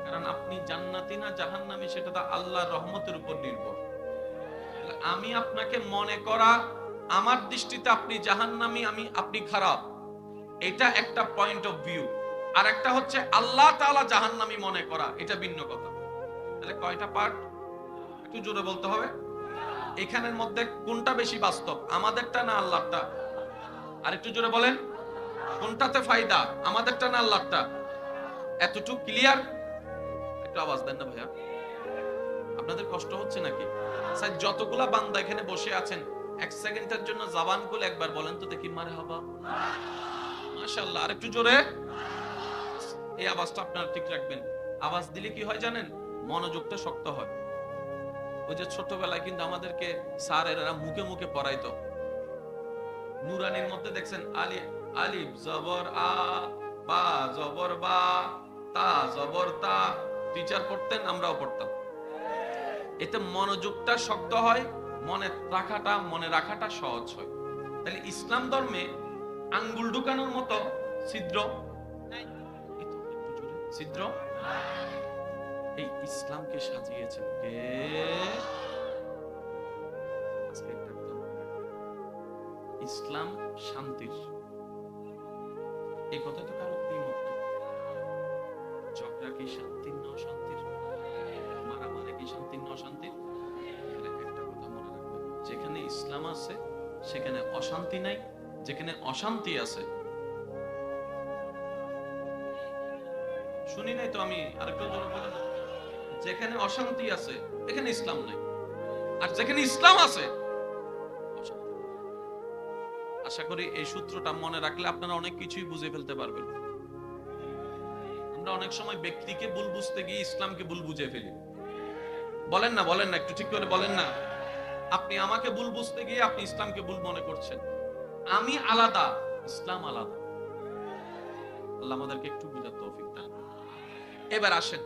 কারণ আপনি জান্নাতি না জাহান্নামী সেটা তো আল্লাহর রহমতের উপর নির্ভর। আমি আপনাকে মনে করা, আমার দৃষ্টিতে আপনি জাহান্নামী, আপনি খারাপ, এটা একটা পয়েন্ট অফ ভিউ। আর একটা হচ্ছে আল্লাহ তাআলা জাহান্নামী মনে করা, এটা ভিন্ন কথা। তাহলে কয়টা পার্ট? একটু জোরে বলতে হবে। এখানের মধ্যে কোনটা বেশি বাস্তব, আমাদেরটা না আল্লাহরটা? আর একটু জোরে বলেন, কোনটাতে ফায়দা, আমাদেরটা না আল্লাহরটা? এতটুকু ক্লিয়ার? একটু আওয়াজ দেন না ভাইয়া। আপনাদের কষ্ট হচ্ছে নাকি? স্যার যতগুলা বান্দা এখানে বসে আছেন, এক সেকেন্ডের জন্য জবান খুলে একবার বলেন তো দেখি মারহাবা, মাশাআল্লাহ। আর একটু জোরে। এই আওয়াজটা আপনারা ঠিক রাখবেন। আওয়াজ দিলে কি হয় জানেন? মনোযোগটা শক্ত হয়। ওই যে ছোটবেলায় কিন্তু আমাদেরকে স্যারেরা মুখে মুখে পড়াইতো, নুরানির মধ্যে দেখছেন আলিফ জবর আ, বা জবর বা, তা জবর তা, টিচার পড়তেন, আমরাও পড়তাম। এতে মনোযোগটা শক্ত হয়, মনে রাখাটা সহজ হয়। তাহলে ইসলাম ধর্মে আঙ্গুল ঢুকানোর মতো ছিদ্র নাই, ছিদ্র। এই ইসলামকে সাজিয়েছেন কে? আজকে একটা ইসলাম শান্তির, এই কথা তো কারো বিমুক্ত। ঝগড়া কি শান্তির না অশান্তির? মারামারি কি শান্তির না অশান্তির? একটা কথা মনে রাখবেন, যেখানে ইসলাম আছে সেখানে অশান্তি নাই, যেখানে অশান্তি আছে শুনি নাই তো আমি আরেকটু জোরে বলেন। যেখানে অশান্তি আছে এখানে ইসলাম নাই, আর যেখানে ইসলাম আছে অশান্তি। আশা করি এই সূত্রটা মনে রাখলে আপনারা অনেক কিছুই বুঝে ফেলতে পারবেন। আমরা অনেক সময় ব্যক্তিকে ভুল বুঝতে গিয়ে ইসলামকে ভুল বুঝে ফেলি। বলেন না, বলেন না, একটু ঠিক করে বলেন না। আপনি আমাকে ভুল বুঝতে গিয়ে আপনি ইসলামকে ভুল মনে করছেন। আমি আলাদা, ইসলাম আলাদা। আল্লাহ আমাদেরকে একটু বুঝার তৌফিক দান করুন। এবার আসেন